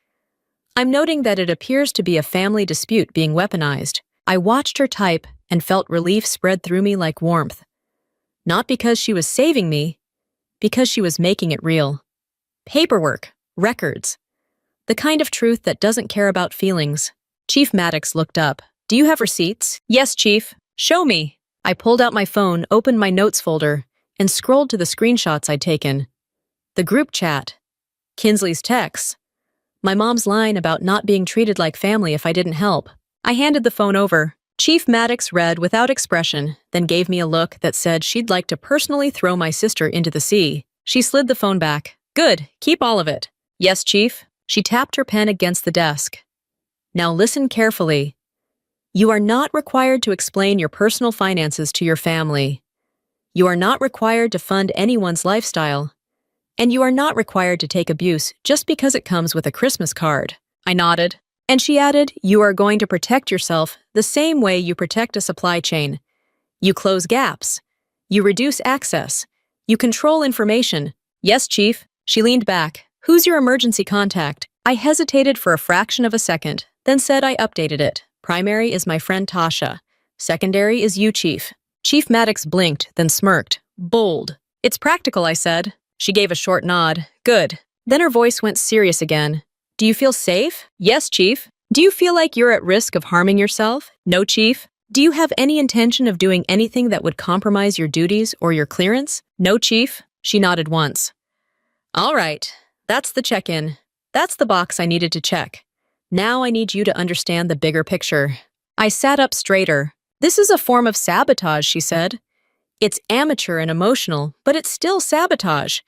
I'm noting that it appears to be a family dispute being weaponized. I watched her type and felt relief spread through me like warmth. Not because she was saving me, because she was making it real. Paperwork, records. The kind of truth that doesn't care about feelings. Chief Maddox looked up. Do you have receipts? Yes, Chief. Show me. I pulled out my phone, opened my notes folder, and scrolled to the screenshots I'd taken. The group chat. Kinsley's texts. My mom's line about not being treated like family if I didn't help. I handed the phone over. Chief Maddox read without expression, then gave me a look that said she'd like to personally throw my sister into the sea. She slid the phone back. Good, keep all of it. Yes, Chief. She tapped her pen against the desk. Now listen carefully. You are not required to explain your personal finances to your family. You are not required to fund anyone's lifestyle. And you are not required to take abuse just because it comes with a Christmas card. I nodded. And she added, you are going to protect yourself the same way you protect a supply chain. You close gaps. You reduce access. You control information. Yes, Chief. She leaned back. Who's your emergency contact? I hesitated for a fraction of a second, then said I updated it. Primary is my friend Tasha. Secondary is you, Chief. Chief Maddox blinked, then smirked. Bold. It's practical, I said. She gave a short nod. Good. Then her voice went serious again. Do you feel safe? Yes, Chief. Do you feel like you're at risk of harming yourself? No, Chief. Do you have any intention of doing anything that would compromise your duties or your clearance? No, Chief. She nodded once. All right. That's the check-in. That's the box I needed to check. Now I need you to understand the bigger picture. I sat up straighter. This is a form of sabotage, she said. It's amateur and emotional, but it's still sabotage.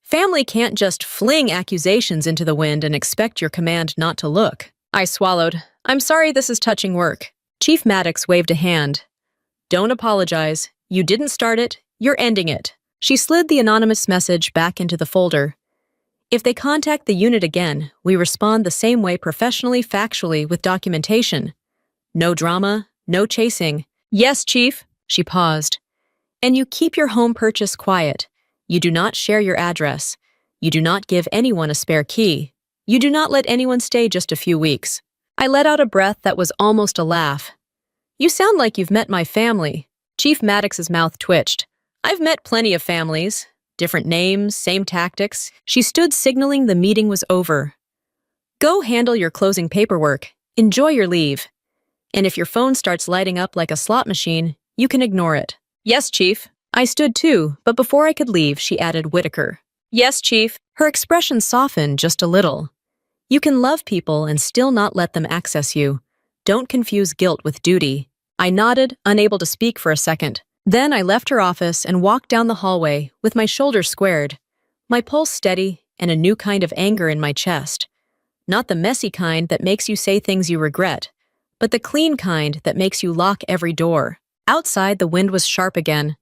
Family can't just fling accusations into the wind and expect your command not to look. I swallowed. I'm sorry this is touching work. Chief Maddox waved a hand. Don't apologize. You didn't start it. You're ending it. She slid the anonymous message back into the folder. If they contact the unit again, we respond the same way professionally, factually, with documentation. No drama, no chasing. Yes, Chief. She paused. And you keep your home purchase quiet. You do not share your address. You do not give anyone a spare key. You do not let anyone stay just a few weeks. I let out a breath that was almost a laugh. You sound like you've met my family. Chief Maddox's mouth twitched. I've met plenty of families. Different names, same tactics. She stood signaling the meeting was over. Go handle your closing paperwork. Enjoy your leave. And if your phone starts lighting up like a slot machine, you can ignore it. Yes, Chief. I stood too, but before I could leave, she added Whitaker. Yes, Chief. Her expression softened just a little. You can love people and still not let them access you. Don't confuse guilt with duty. I nodded, unable to speak for a second. Then I left her office and walked down the hallway with my shoulders squared, my pulse steady and a new kind of anger in my chest. Not the messy kind that makes you say things you regret, but the clean kind that makes you lock every door. Outside, the wind was sharp again.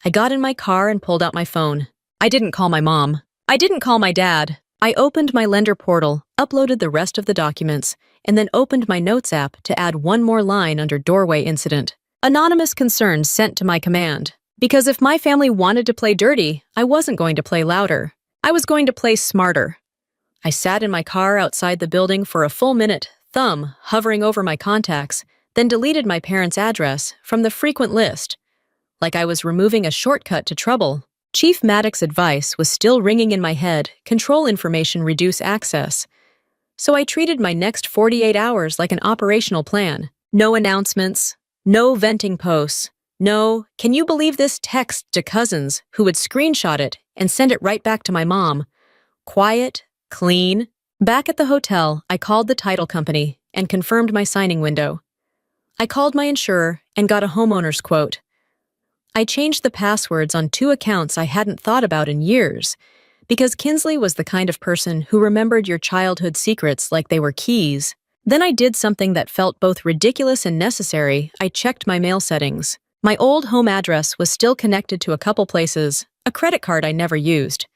I got in my car and pulled out my phone. I didn't call my mom. I didn't call my dad. I opened my lender portal, uploaded the rest of the documents, and then opened my notes app to add one more line under doorway incident. Anonymous concerns sent to my command. Because if my family wanted to play dirty, I wasn't going to play louder. I was going to play smarter. I sat in my car outside the building for a full minute, thumb hovering over my contacts, then deleted my parents' address from the frequent list. Like I was removing a shortcut to trouble. Chief Maddox's advice was still ringing in my head: control information, reduce access. So I treated my next 48 hours like an operational plan. No announcements, no venting posts, no, can you believe this text to cousins who would screenshot it and send it right back to my mom. Quiet, clean. Back at the hotel, I called the title company and confirmed my signing window. I called my insurer and got a homeowner's quote. I changed the passwords on 2 accounts I hadn't thought about in years, because Kinsley was the kind of person who remembered your childhood secrets like they were keys. Then I did something that felt both ridiculous and necessary. I checked my mail settings. My old home address was still connected to a couple places, a credit card I never used,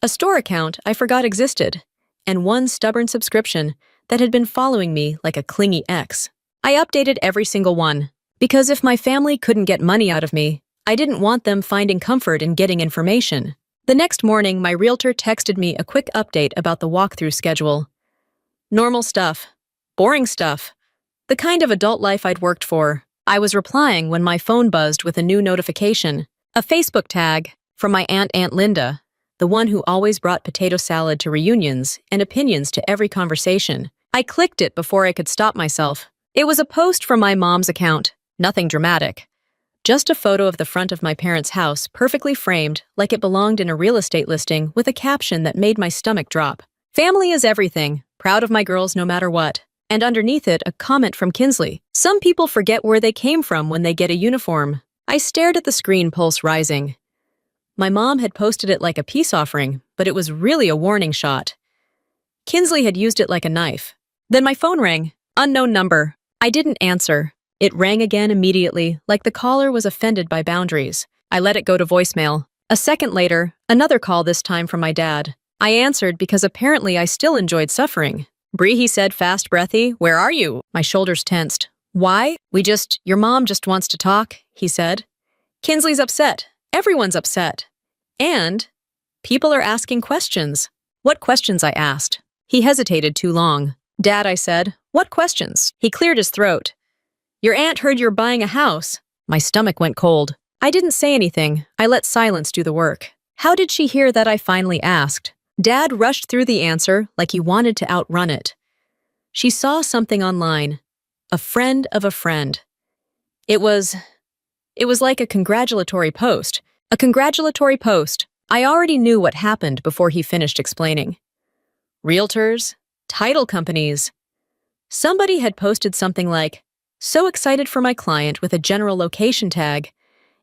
a store account I forgot existed, and one stubborn subscription that had been following me like a clingy ex. I updated every single one, because if my family couldn't get money out of me, I didn't want them finding comfort in getting information. The next morning, my realtor texted me a quick update about the walkthrough schedule. Normal stuff. Boring stuff. The kind of adult life I'd worked for. I was replying when my phone buzzed with a new notification. A Facebook tag from my Aunt Linda, the one who always brought potato salad to reunions and opinions to every conversation. I clicked it before I could stop myself. It was a post from my mom's account. Nothing dramatic. Just a photo of the front of my parents' house, perfectly framed, like it belonged in a real estate listing, with a caption that made my stomach drop. Family is everything. Proud of my girls no matter what. And underneath it, a comment from Kinsley. Some people forget where they came from when they get a uniform. I stared at the screen, pulse rising. My mom had posted it like a peace offering, but it was really a warning shot. Kinsley had used it like a knife. Then my phone rang. Unknown number. I didn't answer. It rang again immediately, like the caller was offended by boundaries. I let it go to voicemail. A second later, another call, this time from my dad. I answered because apparently I still enjoyed suffering. Bree, he said, fast, breathy, where are you? My shoulders tensed. Why? Your mom just wants to talk, he said. Kinsley's upset. Everyone's upset. And people are asking questions. What questions? I asked. He hesitated too long. Dad, I said, what questions? He cleared his throat. Your aunt heard you're buying a house. My stomach went cold. I didn't say anything. I let silence do the work. How did she hear that? I finally asked. Dad rushed through the answer like he wanted to outrun it. She saw something online. A friend of a friend. It was like a congratulatory post. A congratulatory post. I already knew what happened before he finished explaining. Realtors, title companies. Somebody had posted something like, so excited for my client, with a general location tag,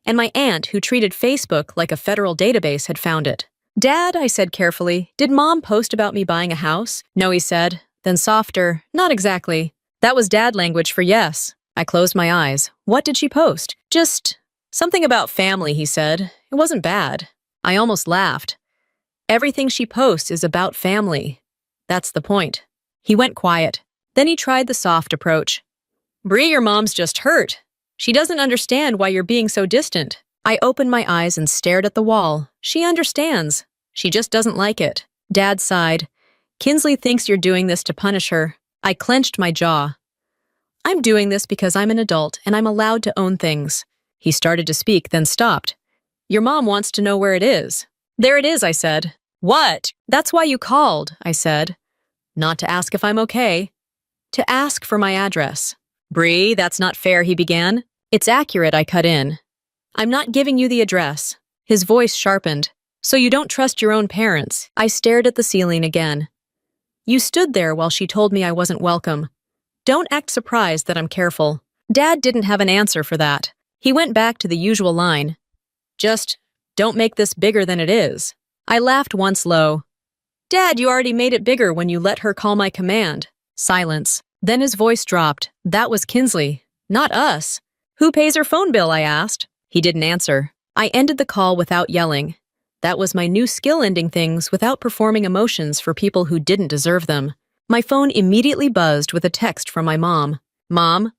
and my aunt, who treated Facebook like a federal database, had found it. Dad, I said carefully, did Mom post about me buying a house? No, he said. Then softer, not exactly. That was dad language for yes. I closed my eyes. What did she post? Just something about family, he said. It wasn't bad. I almost laughed. Everything she posts is about family. That's the point. He went quiet. Then he tried the soft approach. Bree, your mom's just hurt. She doesn't understand why you're being so distant. I opened my eyes and stared at the wall. She understands. She just doesn't like it. Dad sighed. Kinsley thinks you're doing this to punish her. I clenched my jaw. I'm doing this because I'm an adult and I'm allowed to own things. He started to speak, then stopped. Your mom wants to know where it is. There it is, I said. What? That's why you called, I said. Not to ask if I'm okay. To ask for my address. Bree, that's not fair, he began. It's accurate, I cut in. I'm not giving you the address. His voice sharpened. So you don't trust your own parents. I stared at the ceiling again. You stood there while she told me I wasn't welcome. Don't act surprised that I'm careful. Dad didn't have an answer for that. He went back to the usual line. Just, don't make this bigger than it is. I laughed once low. Dad, you already made it bigger when you let her call my command. Silence. Then his voice dropped. That was Kinsley. Not us. Who pays her phone bill? I asked. He didn't answer. I ended the call without yelling. That was my new skill, ending things without performing emotions for people who didn't deserve them. My phone immediately buzzed with a text from my mom. Mom,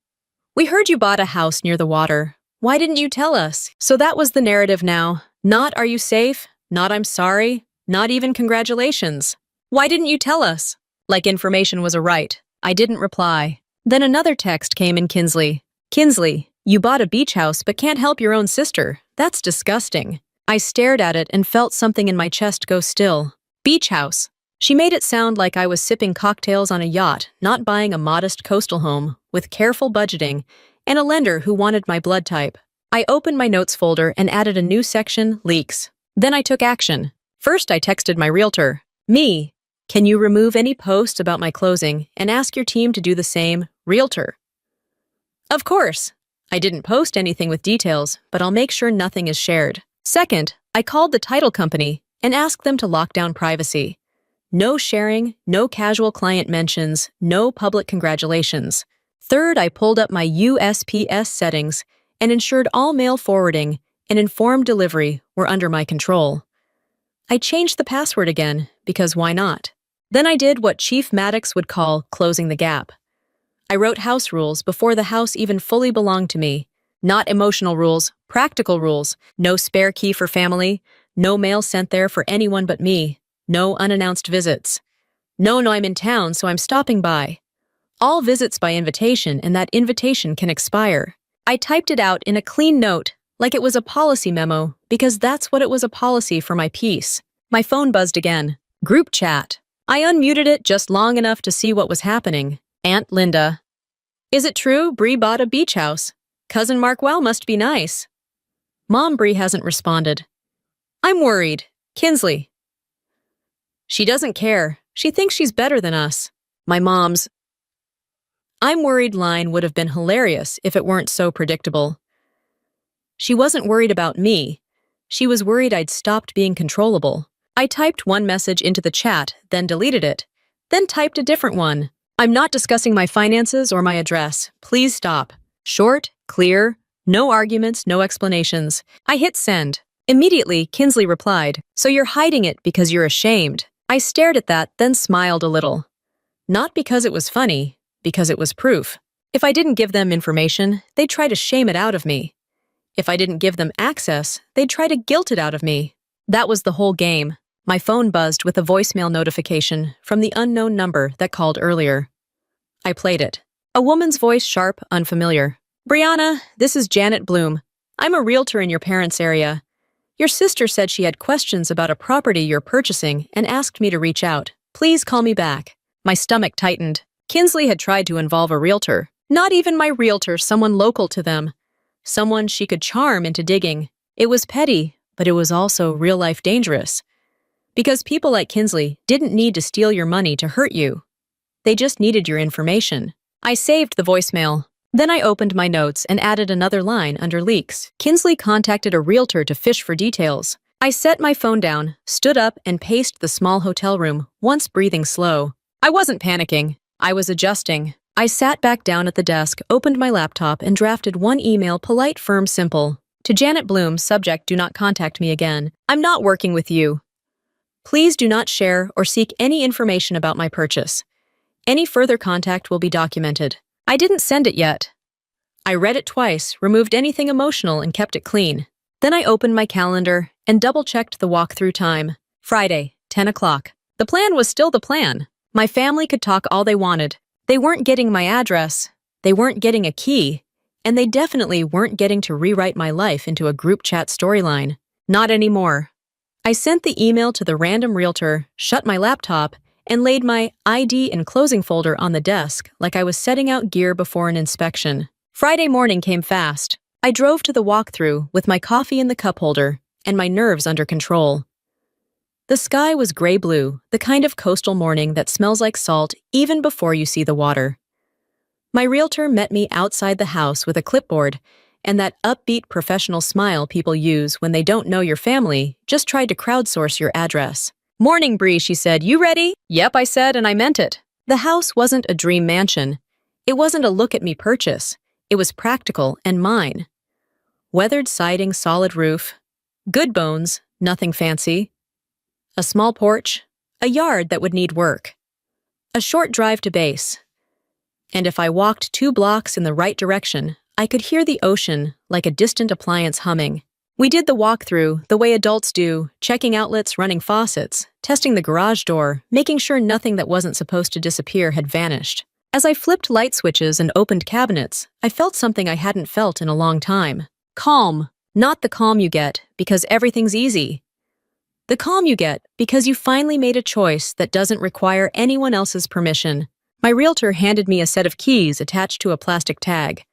we heard you bought a house near the water. Why didn't you tell us? So that was the narrative now. Not are you safe? Not I'm sorry? Not even congratulations. Why didn't you tell us? Like information was a right. I didn't reply. Then another text came in Kinsley. Kinsley, you bought a beach house but can't help your own sister. That's disgusting. I stared at it and felt something in my chest go still. Beach house. She made it sound like I was sipping cocktails on a yacht, not buying a modest coastal home, with careful budgeting, and a lender who wanted my blood type. I opened my notes folder and added a new section, leaks. Then I took action. First, I texted my realtor. Me, can you remove any posts about my closing and ask your team to do the same, realtor? Of course. I didn't post anything with details, but I'll make sure nothing is shared. Second, I called the title company and asked them to lock down privacy. No sharing, no casual client mentions, no public congratulations. Third, I pulled up my USPS settings and ensured all mail forwarding and informed delivery were under my control. I changed the password again, because why not? Then I did what Chief Maddox would call closing the gap. I wrote house rules before the house even fully belonged to me. Not emotional rules, practical rules. No spare key for family, no mail sent there for anyone but me, no unannounced visits. No, I'm in town, so I'm stopping by. All visits by invitation, and that invitation can expire. I typed it out in a clean note, like it was a policy memo, because that's what it was, a policy for my peace. My phone buzzed again. Group chat. I unmuted it just long enough to see what was happening. Aunt Linda. Is it true Bree bought a beach house? Cousin Markwell must be nice. Mom Bree hasn't responded. I'm worried. Kinsley. She doesn't care. She thinks she's better than us. My mom's I'm worried line would have been hilarious if it weren't so predictable. She wasn't worried about me. She was worried I'd stopped being controllable. I typed one message into the chat, then deleted it. Then typed a different one. I'm not discussing my finances or my address. Please stop. Short, clear, no arguments, no explanations. I hit send. Immediately, Kinsley replied, "So you're hiding it because you're ashamed." I stared at that, then smiled a little. Not because it was funny, because it was proof. If I didn't give them information, they'd try to shame it out of me. If I didn't give them access, they'd try to guilt it out of me. That was the whole game. My phone buzzed with a voicemail notification from the unknown number that called earlier. I played it. A woman's voice, sharp, unfamiliar. "Brianna, this is Janet Bloom. I'm a realtor in your parents' area. Your sister said she had questions about a property you're purchasing and asked me to reach out. Please call me back." My stomach tightened. Kinsley had tried to involve a realtor. Not even my realtor, someone local to them. Someone she could charm into digging. It was petty, but it was also real-life dangerous. Because people like Kinsley didn't need to steal your money to hurt you. They just needed your information. I saved the voicemail. Then I opened my notes and added another line under leaks. Kinsley contacted a realtor to fish for details. I set my phone down, stood up, and paced the small hotel room, once breathing slow. I wasn't panicking. I was adjusting. I sat back down at the desk, opened my laptop, and drafted one email, polite, firm, simple. To Janet Bloom, subject, do not contact me again. I'm not working with you. Please do not share or seek any information about my purchase. Any further contact will be documented. I didn't send it yet. I read it twice, removed anything emotional, and kept it clean. Then I opened my calendar and double-checked the walkthrough time. Friday, 10 o'clock. The plan was still the plan. My family could talk all they wanted. They weren't getting my address, they weren't getting a key, and they definitely weren't getting to rewrite my life into a group chat storyline. Not anymore. I sent the email to the random realtor, shut my laptop, and laid my ID and closing folder on the desk like I was setting out gear before an inspection. Friday morning came fast. I drove to the walkthrough with my coffee in the cup holder and my nerves under control. The sky was gray-blue, the kind of coastal morning that smells like salt even before you see the water. My realtor met me outside the house with a clipboard and that upbeat professional smile people use when they don't know your family, just tried to crowdsource your address. "Morning, Bree," she said. "You ready?" "Yep," I said, and I meant it. The house wasn't a dream mansion. It wasn't a look-at-me purchase. It was practical and mine. Weathered siding, solid roof. Good bones, nothing fancy. A small porch, a yard that would need work. A short drive to base. And if I walked 2 blocks in the right direction, I could hear the ocean like a distant appliance humming. We did the walkthrough the way adults do, checking outlets, running faucets, testing the garage door, making sure nothing that wasn't supposed to disappear had vanished. As I flipped light switches and opened cabinets, I felt something I hadn't felt in a long time. Calm. Not the calm you get because everything's easy. The calm you get because you finally made a choice that doesn't require anyone else's permission. My realtor handed me a set of keys attached to a plastic tag.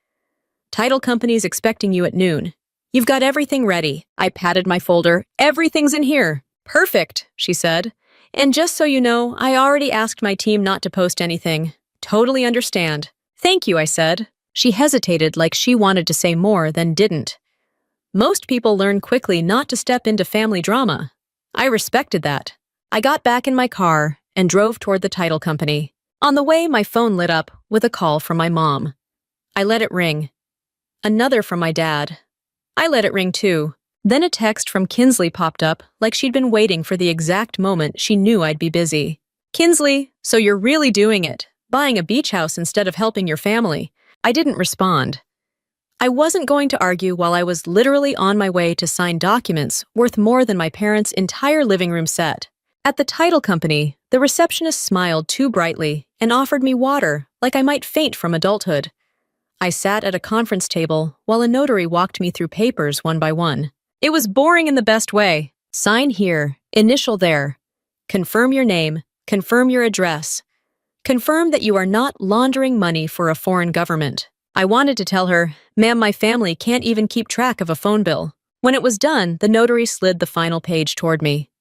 Title company's expecting you at noon. You've got everything ready. I patted my folder. Everything's in here. Perfect, she said. And just so you know, I already asked my team not to post anything. Totally understand. Thank you, I said. She hesitated like she wanted to say more, then didn't. Most people learn quickly not to step into family drama. I respected that. I got back in my car and drove toward the title company. On the way, my phone lit up with a call from my mom. I let it ring. Another from my dad. I let it ring too. Then a text from Kinsley popped up like she'd been waiting for the exact moment she knew I'd be busy. Kinsley, so you're really doing it, buying a beach house instead of helping your family. I didn't respond. I wasn't going to argue while I was literally on my way to sign documents worth more than my parents' entire living room set. At the title company, the receptionist smiled too brightly and offered me water like I might faint from adulthood. I sat at a conference table while a notary walked me through papers one by one. It was boring in the best way. Sign here, initial there. Confirm your name, confirm your address. Confirm that you are not laundering money for a foreign government. I wanted to tell her, ma'am, my family can't even keep track of a phone bill. When it was done, the notary slid the final page toward me.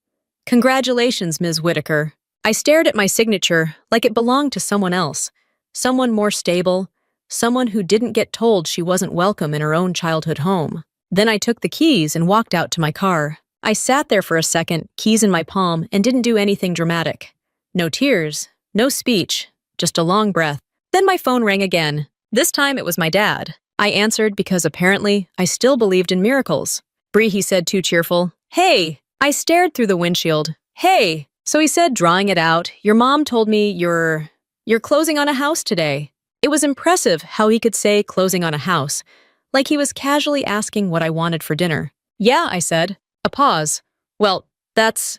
Congratulations, Ms. Whitaker. I stared at my signature like it belonged to someone else, someone more stable, someone who didn't get told she wasn't welcome in her own childhood home. Then I took the keys and walked out to my car. I sat there for a second, keys in my palm, and didn't do anything dramatic. No tears, no speech, just a long breath. Then my phone rang again. This time it was my dad. I answered because apparently I still believed in miracles. Bree, he said, too cheerful. Hey! I stared through the windshield. Hey! So he said, drawing it out, your mom told me you're closing on a house today. It was impressive how he could say closing on a house, like he was casually asking what I wanted for dinner. Yeah, I said. A pause. Well, that's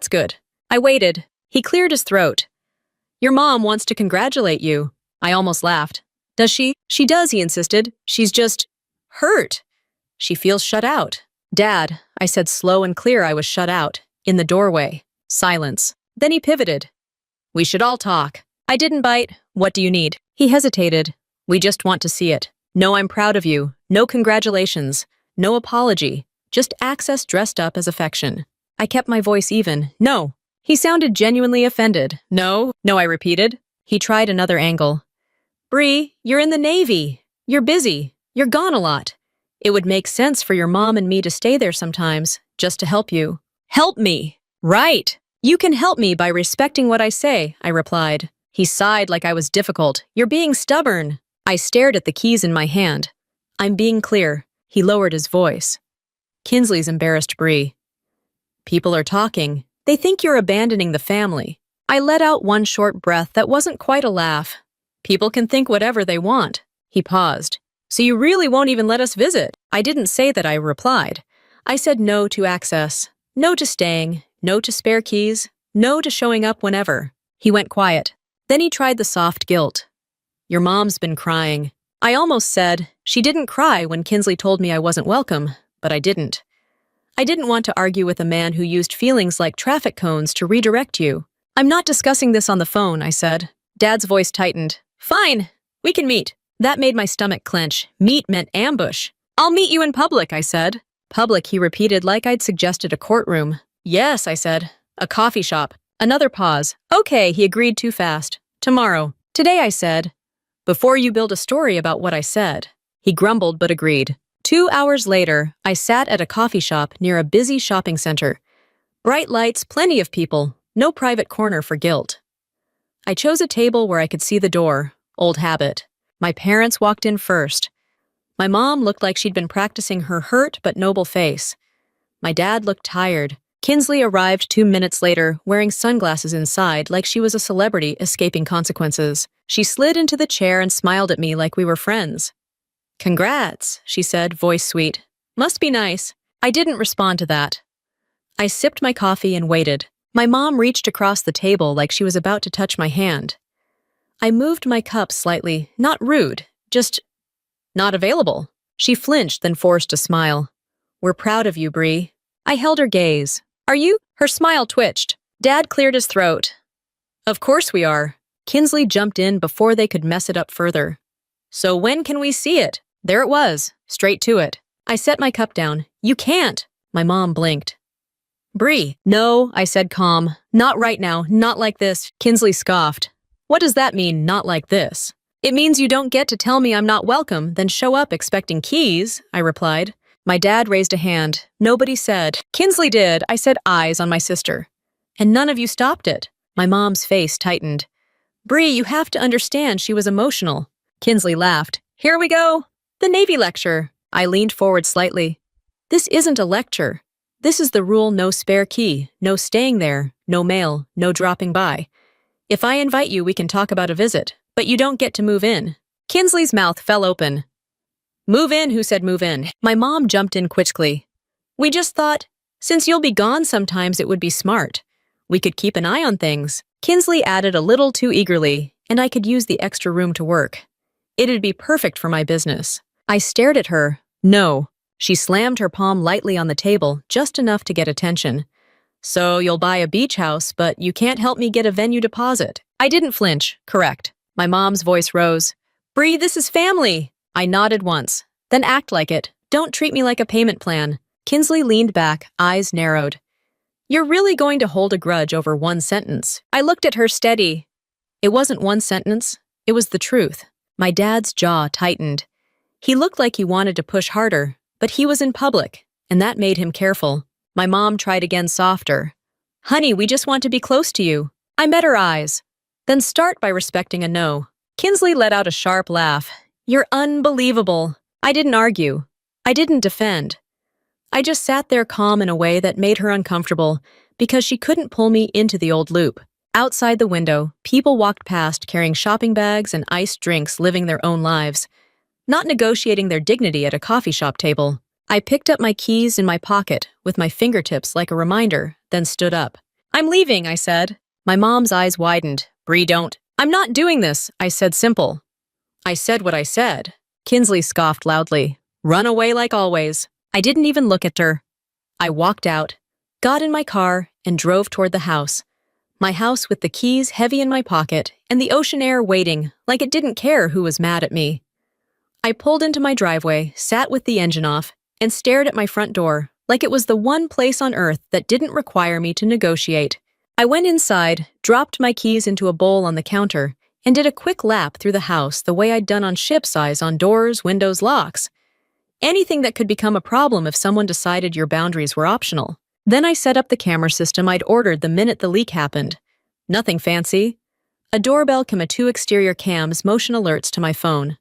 good. I waited. He cleared his throat. Your mom wants to congratulate you. I almost laughed. Does she? She does, he insisted. She's just hurt. She feels shut out. Dad, I said slow and clear I was shut out. In the doorway. Silence. Then he pivoted. We should all talk. I didn't bite. What do you need? He hesitated. We just want to see it. No, I'm proud of you. No congratulations. No apology. Just access dressed up as affection. I kept my voice even. No. He sounded genuinely offended. No, I repeated. He tried another angle. Bree, you're in the Navy. You're busy. You're gone a lot. It would make sense for your mom and me to stay there sometimes, just to help you. Help me. Right. You can help me by respecting what I say, I replied. He sighed like I was difficult. You're being stubborn. I stared at the keys in my hand. I'm being clear. He lowered his voice. Kinsley's embarrassed Bree. People are talking. They think you're abandoning the family. I let out one short breath that wasn't quite a laugh. People can think whatever they want. He paused. So you really won't even let us visit? I didn't say that, I replied. I said no to access. No to staying. No to spare keys. No to showing up whenever. He went quiet. Then he tried the soft guilt. Your mom's been crying. I almost said, she didn't cry when Kinsley told me I wasn't welcome, but I didn't. I didn't want to argue with a man who used feelings like traffic cones to redirect you. I'm not discussing this on the phone, I said. Dad's voice tightened. Fine, we can meet. That made my stomach clench. Meet meant ambush. I'll meet you in public, I said. Public, he repeated like I'd suggested a courtroom. Yes, I said. A coffee shop. Another pause. Okay, he agreed too fast. Tomorrow. Today, I said. Before you build a story about what I said. He grumbled but agreed. 2 hours later, I sat at a coffee shop near a busy shopping center. Bright lights, plenty of people, no private corner for guilt. I chose a table where I could see the door. Old habit. My parents walked in first. My mom looked like she'd been practicing her hurt but noble face. My dad looked tired. Kinsley arrived 2 minutes later, wearing sunglasses inside like she was a celebrity escaping consequences. She slid into the chair and smiled at me like we were friends. Congrats, she said, voice sweet. Must be nice. I didn't respond to that. I sipped my coffee and waited. My mom reached across the table like she was about to touch my hand. I moved my cup slightly, not rude, just not available. She flinched, then forced a smile. We're proud of you, Bree. I held her gaze. Are you? Her smile twitched. Dad cleared his throat. Of course we are. Kinsley jumped in before they could mess it up further. So when can we see it? There it was, straight to it. I set my cup down. You can't. My mom blinked. Bree. No, I said calm. Not right now, not like this. Kinsley scoffed. What does that mean, not like this? It means you don't get to tell me I'm not welcome, then show up expecting keys, I replied. My dad raised a hand. Nobody said. Kinsley did. I said eyes on my sister. And none of you stopped it. My mom's face tightened. Bree, you have to understand she was emotional. Kinsley laughed. Here we go. The Navy lecture. I leaned forward slightly. This isn't a lecture. This is the rule: no spare key, no staying there, no mail, no dropping by. If I invite you, we can talk about a visit, but you don't get to move in. Kinsley's mouth fell open. Move in? Who said move in? My mom jumped in quickly. We just thought, since you'll be gone sometimes, it would be smart. We could keep an eye on things. Kinsley added a little too eagerly, and I could use the extra room to work. It'd be perfect for my business. I stared at her. No. She slammed her palm lightly on the table, just enough to get attention. So you'll buy a beach house, but you can't help me get a venue deposit. I didn't flinch. Correct. My mom's voice rose. Bree, this is family. I nodded once. Then act like it. Don't treat me like a payment plan. Kinsley leaned back, eyes narrowed. You're really going to hold a grudge over one sentence. I looked at her steady. It wasn't one sentence. It was the truth. My dad's jaw tightened. He looked like he wanted to push harder, but he was in public, and that made him careful. My mom tried again, softer. Honey, we just want to be close to you. I met her eyes. Then start by respecting a no. Kinsley let out a sharp laugh. You're unbelievable. I didn't argue. I didn't defend. I just sat there calm in a way that made her uncomfortable because she couldn't pull me into the old loop. Outside the window, people walked past carrying shopping bags and iced drinks, living their own lives, not negotiating their dignity at a coffee shop table. I picked up my keys in my pocket with my fingertips like a reminder, then stood up. I'm leaving, I said. My mom's eyes widened. Bree, don't. I'm not doing this, I said simple. I said what I said. Kinsley scoffed loudly. Run away like always. I didn't even look at her. I walked out, got in my car, and drove toward the house. My house with the keys heavy in my pocket and the ocean air waiting like it didn't care who was mad at me. I pulled into my driveway, sat with the engine off, and stared at my front door like it was the one place on earth that didn't require me to negotiate. I went inside, dropped my keys into a bowl on the counter, and did a quick lap through the house the way I'd done on ship's eyes on doors, windows, locks. Anything that could become a problem if someone decided your boundaries were optional. Then I set up the camera system I'd ordered the minute the leak happened. Nothing fancy. A doorbell and 2 exterior cams, motion alerts to my phone.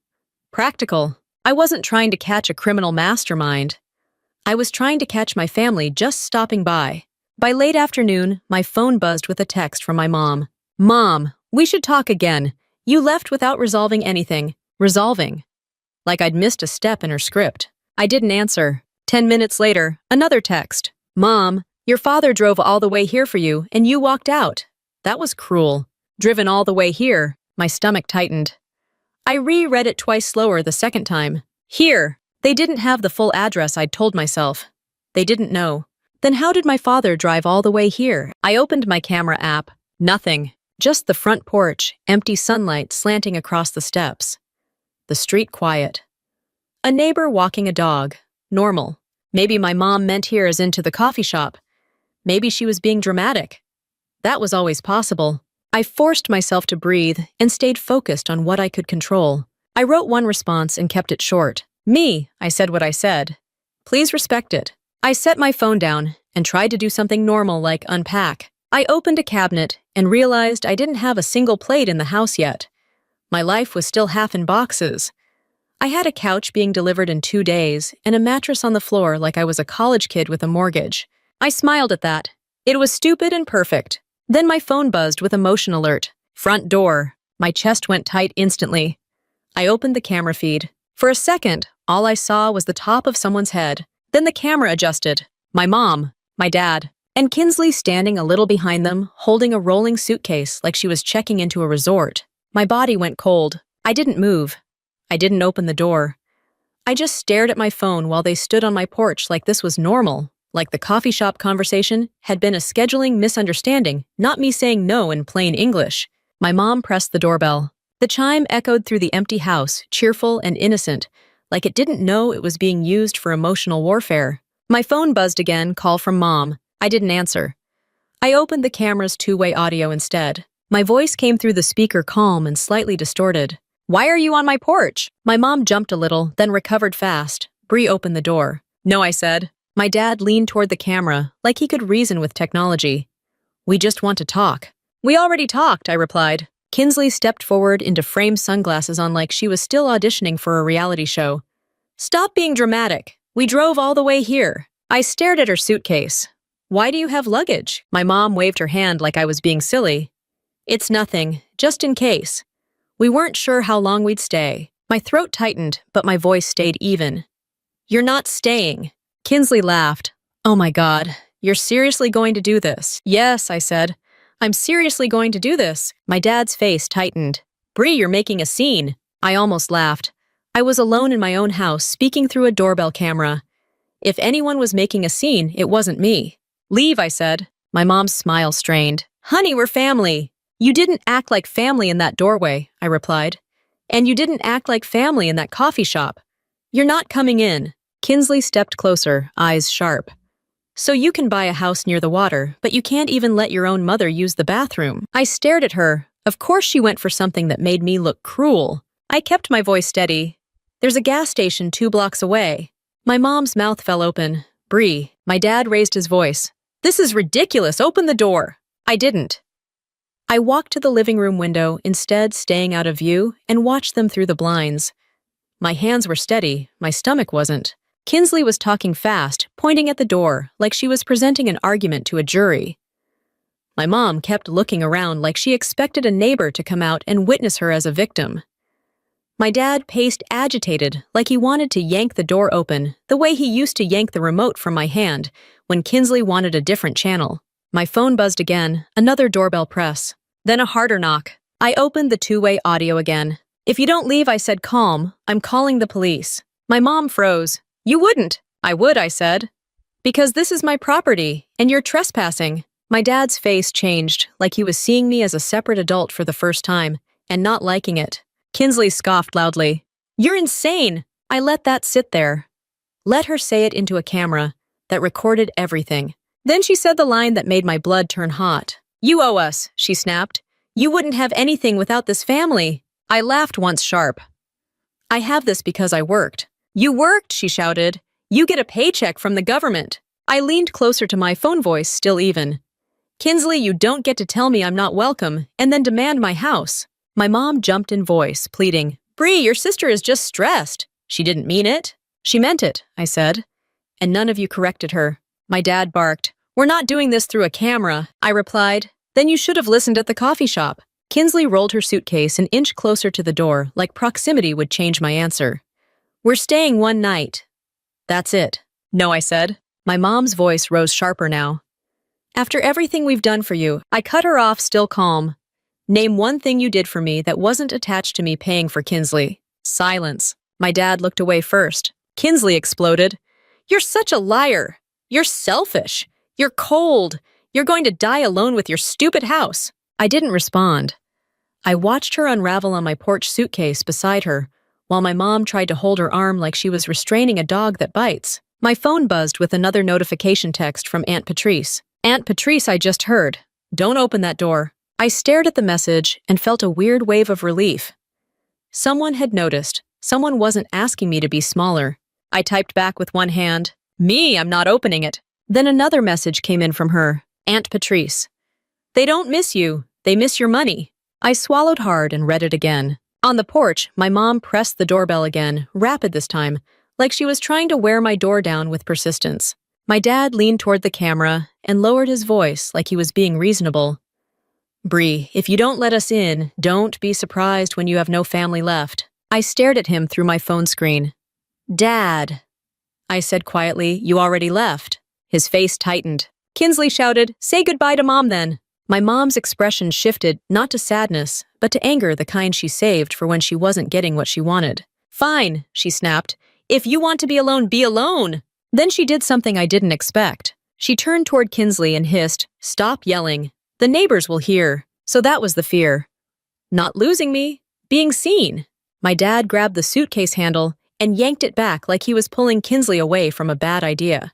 Practical. I wasn't trying to catch a criminal mastermind. I was trying to catch my family just stopping by. By late afternoon, my phone buzzed with a text from my mom. Mom, we should talk again. You left without resolving anything. Resolving. Like I'd missed a step in her script. I didn't answer. 10 minutes later, another text. Mom, your father drove all the way here for you, and you walked out. That was cruel. Driven all the way here. My stomach tightened. I reread it twice slower the second time. Here. They didn't have the full address I'd told myself. They didn't know. Then how did my father drive all the way here? I opened my camera app. Nothing. Just the front porch, empty sunlight slanting across the steps. The street quiet. A neighbor walking a dog. Normal. Maybe my mom meant here as into the coffee shop. Maybe she was being dramatic. That was always possible. I forced myself to breathe and stayed focused on what I could control. I wrote one response and kept it short. Me, I said what I said. Please respect it. I set my phone down and tried to do something normal like unpack. I opened a cabinet and realized I didn't have a single plate in the house yet. My life was still half in boxes. I had a couch being delivered in 2 days and a mattress on the floor like I was a college kid with a mortgage. I smiled at that. It was stupid and perfect. Then my phone buzzed with a motion alert. Front door. My chest went tight instantly. I opened the camera feed. For a second, all I saw was the top of someone's head. Then the camera adjusted. My mom, my dad, and Kinsley standing a little behind them, holding a rolling suitcase like she was checking into a resort. My body went cold. I didn't move. I didn't open the door. I just stared at my phone while they stood on my porch like this was normal, like the coffee shop conversation had been a scheduling misunderstanding, not me saying no in plain English. My mom pressed the doorbell. The chime echoed through the empty house, cheerful and innocent, like it didn't know it was being used for emotional warfare. My phone buzzed again, call from Mom. I didn't answer. I opened the camera's two-way audio instead. My voice came through the speaker calm and slightly distorted. "Why are you on my porch?" My mom jumped a little, then recovered fast. Bree opened the door. "No," I said. My dad leaned toward the camera, like he could reason with technology. "We just want to talk." "We already talked," I replied. Kinsley stepped forward into framed sunglasses on like she was still auditioning for a reality show. "Stop being dramatic. We drove all the way here." I stared at her suitcase. "Why do you have luggage?" My mom waved her hand like I was being silly. "It's nothing, just in case. We weren't sure how long we'd stay." My throat tightened, but my voice stayed even. "You're not staying." Kinsley laughed. "Oh my God, you're seriously going to do this?" "Yes," I said. "I'm seriously going to do this." My dad's face tightened. "Bree, you're making a scene." I almost laughed. I was alone in my own house, speaking through a doorbell camera. If anyone was making a scene, it wasn't me. "Leave," I said. My mom's smile strained. "Honey, we're family." "You didn't act like family in that doorway," I replied. "And you didn't act like family in that coffee shop. You're not coming in." Kinsley stepped closer, eyes sharp. "So you can buy a house near the water, but you can't even let your own mother use the bathroom." I stared at her. Of course she went for something that made me look cruel. I kept my voice steady. "There's a gas station 2 blocks away." My mom's mouth fell open. "Bree." My dad raised his voice. "This is ridiculous. Open the door." I didn't. I walked to the living room window, instead staying out of view, and watched them through the blinds. My hands were steady, my stomach wasn't. Kinsley was talking fast, pointing at the door, like she was presenting an argument to a jury. My mom kept looking around like she expected a neighbor to come out and witness her as a victim. My dad paced agitated, like he wanted to yank the door open, the way he used to yank the remote from my hand when Kinsley wanted a different channel. My phone buzzed again, another doorbell press. Then a harder knock. I opened the two-way audio again. "If you don't leave," I said calm, "I'm calling the police." My mom froze. "You wouldn't." "I would," I said. "Because this is my property, and you're trespassing." My dad's face changed, like he was seeing me as a separate adult for the first time, and not liking it. Kinsley scoffed loudly. "You're insane." I let that sit there. Let her say it into a camera that recorded everything. Then she said the line that made my blood turn hot. "You owe us," she snapped. "You wouldn't have anything without this family." I laughed once sharp. "I have this because I worked." "You worked," she shouted. "You get a paycheck from the government." I leaned closer to my phone voice, still even. "Kinsley, you don't get to tell me I'm not welcome and then demand my house." My mom jumped in voice, pleading, "Bree, your sister is just stressed." "She didn't mean it." "She meant it," I said. "And none of you corrected her." My dad barked. "We're not doing this through a camera," I replied. "Then you should have listened at the coffee shop." Kinsley rolled her suitcase an inch closer to the door, like proximity would change my answer. "We're staying one night." "That's it." "No," I said. My mom's voice rose sharper now. "After everything we've done for you," I cut her off, still calm. "Name one thing you did for me that wasn't attached to me paying for Kinsley." Silence. My dad looked away first. Kinsley exploded. "You're such a liar. You're selfish. You're cold. You're going to die alone with your stupid house." I didn't respond. I watched her unravel on my porch suitcase beside her, while my mom tried to hold her arm like she was restraining a dog that bites. My phone buzzed with another notification text from Aunt Patrice. "Aunt Patrice, I just heard. Don't open that door." I stared at the message and felt a weird wave of relief. Someone had noticed. Someone wasn't asking me to be smaller. I typed back with one hand. "Me, I'm not opening it." Then another message came in from her. "Aunt Patrice. They don't miss you. They miss your money." I swallowed hard and read it again. On the porch, my mom pressed the doorbell again, rapid this time, like she was trying to wear my door down with persistence. My dad leaned toward the camera and lowered his voice like he was being reasonable. "Bree, if you don't let us in, don't be surprised when you have no family left." I stared at him through my phone screen. Dad, I said quietly, you already left. His face tightened. Kinsley shouted, say goodbye to Mom then. My mom's expression shifted, not to sadness, but to anger, the kind she saved for when she wasn't getting what she wanted. Fine, she snapped. If you want to be alone, be alone. Then she did something I didn't expect. She turned toward Kinsley and hissed, stop yelling. The neighbors will hear. So that was the fear. Not losing me, being seen. My dad grabbed the suitcase handle and yanked it back like he was pulling Kinsley away from a bad idea.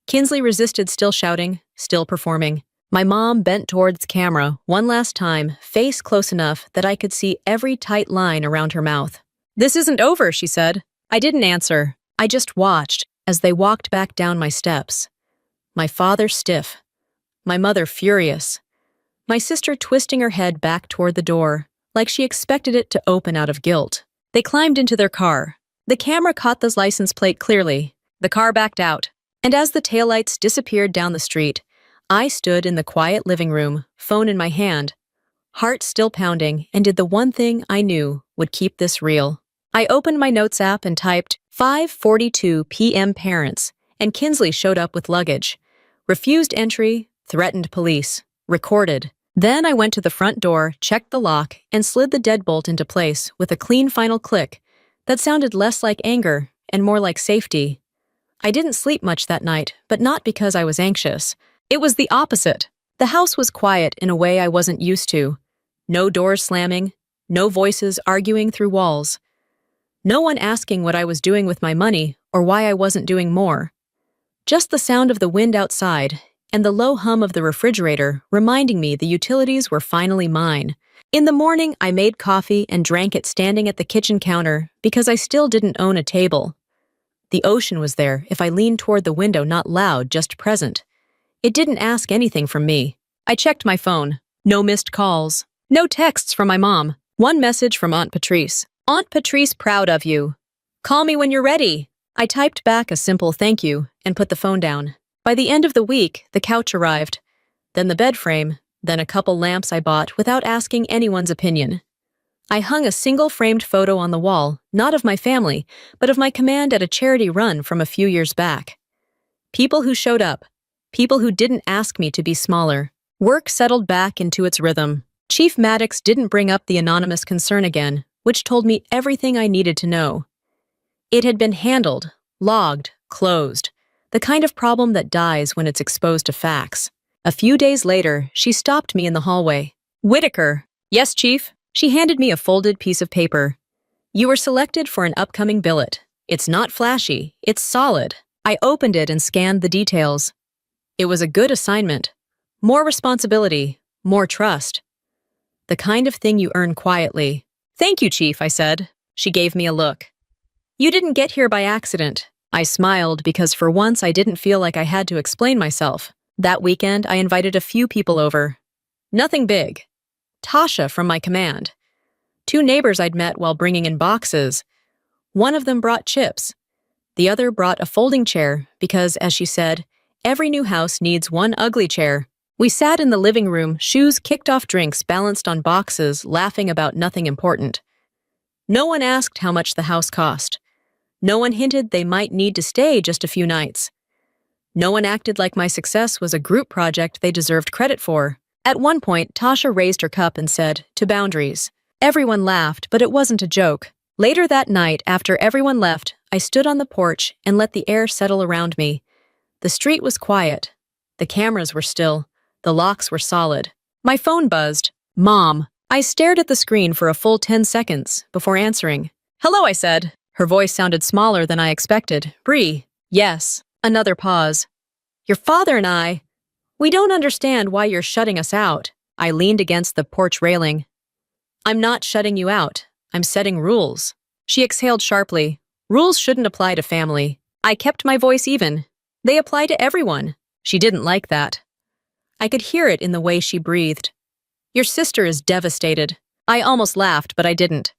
Kinsley resisted, still shouting, still performing. My mom bent towards camera one last time, face close enough that I could see every tight line around her mouth. This isn't over, she said. I didn't answer. I just watched as they walked back down my steps. My father stiff. My mother furious. My sister twisting her head back toward the door, like she expected it to open out of guilt. They climbed into their car. The camera caught the license plate clearly. The car backed out. And as the taillights disappeared down the street, I stood in the quiet living room, phone in my hand, heart still pounding, and did the one thing I knew would keep this real. I opened my notes app and typed 5:42 p.m. parents, and Kinsley showed up with luggage. Refused entry, threatened police, recorded. Then I went to the front door, checked the lock, and slid the deadbolt into place with a clean final click that sounded less like anger and more like safety. I didn't sleep much that night, but not because I was anxious. It was the opposite. The house was quiet in a way I wasn't used to. No doors slamming, no voices arguing through walls. No one asking what I was doing with my money or why I wasn't doing more. Just the sound of the wind outside and the low hum of the refrigerator reminding me the utilities were finally mine. In the morning, I made coffee and drank it standing at the kitchen counter because I still didn't own a table. The ocean was there if I leaned toward the window, not loud, just present. It didn't ask anything from me. I checked my phone. No missed calls. No texts from my mom. One message from Aunt Patrice. Aunt Patrice, proud of you. Call me when you're ready. I typed back a simple thank you and put the phone down. By the end of the week, the couch arrived. Then the bed frame. Then a couple lamps I bought without asking anyone's opinion. I hung a single-framed photo on the wall, not of my family, but of my command at a charity run from a few years back. People who showed up. People who didn't ask me to be smaller. Work settled back into its rhythm. Chief Maddox didn't bring up the anonymous concern again, which told me everything I needed to know. It had been handled, logged, closed. The kind of problem that dies when it's exposed to facts. A few days later, she stopped me in the hallway. Whitaker. Yes, Chief. She handed me a folded piece of paper. You were selected for an upcoming billet. It's not flashy, it's solid. I opened it and scanned the details. It was a good assignment. More responsibility, more trust. The kind of thing you earn quietly. Thank you, Chief, I said. She gave me a look. You didn't get here by accident. I smiled because for once I didn't feel like I had to explain myself. That weekend, I invited a few people over. Nothing big. Tasha from my command. 2 neighbors I'd met while bringing in boxes. One of them brought chips. The other brought a folding chair because, as she said, every new house needs one ugly chair. We sat in the living room, shoes kicked off, drinks balanced on boxes, laughing about nothing important. No one asked how much the house cost. No one hinted they might need to stay just a few nights. No one acted like my success was a group project they deserved credit for. At one point, Tasha raised her cup and said, to boundaries. Everyone laughed, but it wasn't a joke. Later that night, after everyone left, I stood on the porch and let the air settle around me. The street was quiet. The cameras were still. The locks were solid. My phone buzzed. Mom. I stared at the screen for a full 10 seconds before answering. Hello, I said. Her voice sounded smaller than I expected. Bree. Yes. Another pause. Your father and I, we don't understand why you're shutting us out. I leaned against the porch railing. I'm not shutting you out. I'm setting rules. She exhaled sharply. Rules shouldn't apply to family. I kept my voice even. They apply to everyone. She didn't like that. I could hear it in the way she breathed. Your sister is devastated. I almost laughed, but I didn't.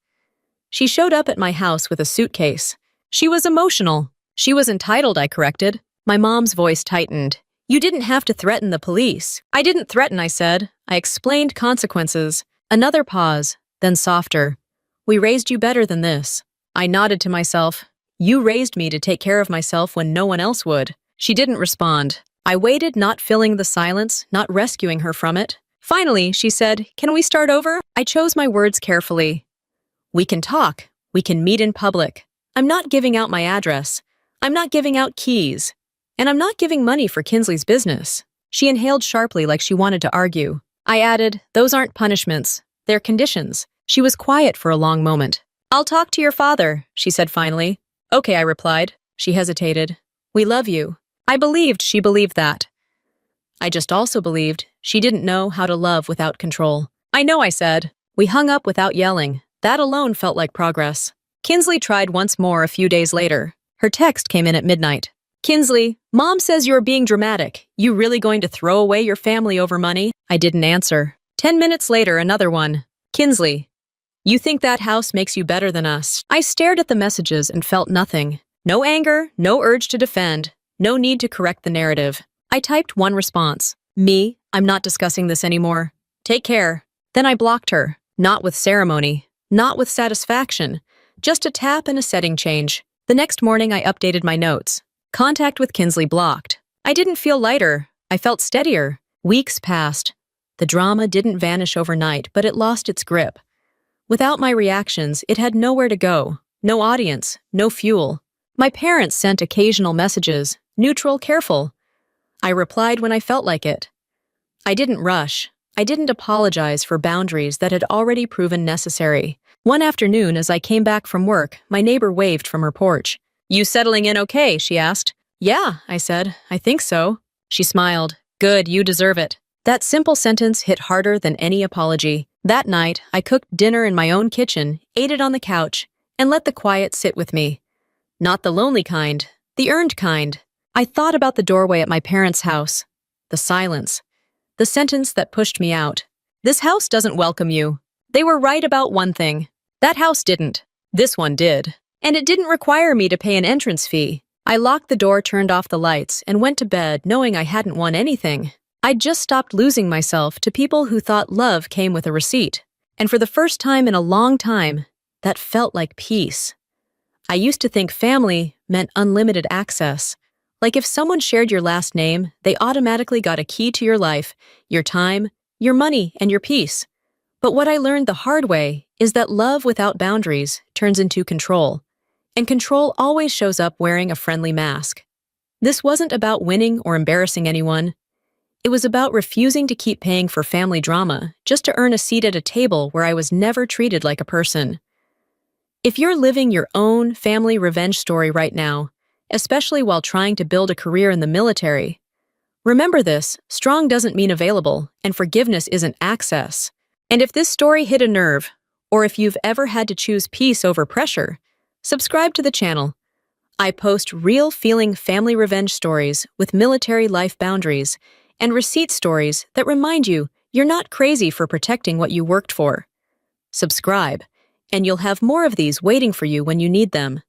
She showed up at my house with a suitcase. She was emotional. She was entitled, I corrected. My mom's voice tightened. You didn't have to threaten the police. I didn't threaten, I said. I explained consequences. Another pause, then softer. We raised you better than this. I nodded to myself. You raised me to take care of myself when no one else would. She didn't respond. I waited, not filling the silence, not rescuing her from it. Finally, she said, "Can we start over?" I chose my words carefully. "We can talk. We can meet in public. I'm not giving out my address. I'm not giving out keys. And I'm not giving money for Kinsley's business." She inhaled sharply like she wanted to argue. I added, "Those aren't punishments. They're conditions." She was quiet for a long moment. "I'll talk to your father," she said finally. "Okay," I replied. She hesitated. "We love you." I believed she believed that. I just also believed she didn't know how to love without control. "I know," I said. We hung up without yelling. That alone felt like progress. Kinsley tried once more a few days later. Her text came in at midnight. "Kinsley, Mom says you're being dramatic. You really going to throw away your family over money?" I didn't answer. 10 minutes later, another one. "Kinsley, you think that house makes you better than us?" I stared at the messages and felt nothing. No anger, no urge to defend, no need to correct the narrative. I typed one response. "Me, I'm not discussing this anymore. Take care." Then I blocked her. Not with ceremony, not with satisfaction, just a tap and a setting change. The next morning I updated my notes. Contact with Kinsley blocked. I didn't feel lighter. I felt steadier. Weeks passed. The drama didn't vanish overnight, but it lost its grip. Without my reactions, it had nowhere to go. No audience, no fuel. My parents sent occasional messages, neutral, careful. I replied when I felt like it. I didn't rush. I didn't apologize for boundaries that had already proven necessary. One afternoon, as I came back from work, my neighbor waved from her porch. "You settling in okay?" she asked. "Yeah," I said. "I think so." She smiled. "Good, you deserve it." That simple sentence hit harder than any apology. That night, I cooked dinner in my own kitchen, ate it on the couch, and let the quiet sit with me. Not the lonely kind, the earned kind. I thought about the doorway at my parents' house. The silence. The sentence that pushed me out. "This house doesn't welcome you." They were right about one thing. That house didn't. This one did. And it didn't require me to pay an entrance fee. I locked the door, turned off the lights, and went to bed knowing I hadn't won anything. I'd just stopped losing myself to people who thought love came with a receipt. And for the first time in a long time, that felt like peace. I used to think family meant unlimited access. Like if someone shared your last name, they automatically got a key to your life, your time, your money, and your peace. But what I learned the hard way is that love without boundaries turns into control. And control always shows up wearing a friendly mask. This wasn't about winning or embarrassing anyone. It was about refusing to keep paying for family drama just to earn a seat at a table where I was never treated like a person. If you're living your own family revenge story right now, especially while trying to build a career in the military, remember this: strong doesn't mean available, and forgiveness isn't access. And if this story hit a nerve, or if you've ever had to choose peace over pressure, subscribe to the channel. I post real feeling family revenge stories with military life boundaries and receipt stories that remind you you're not crazy for protecting what you worked for. Subscribe, and you'll have more of these waiting for you when you need them.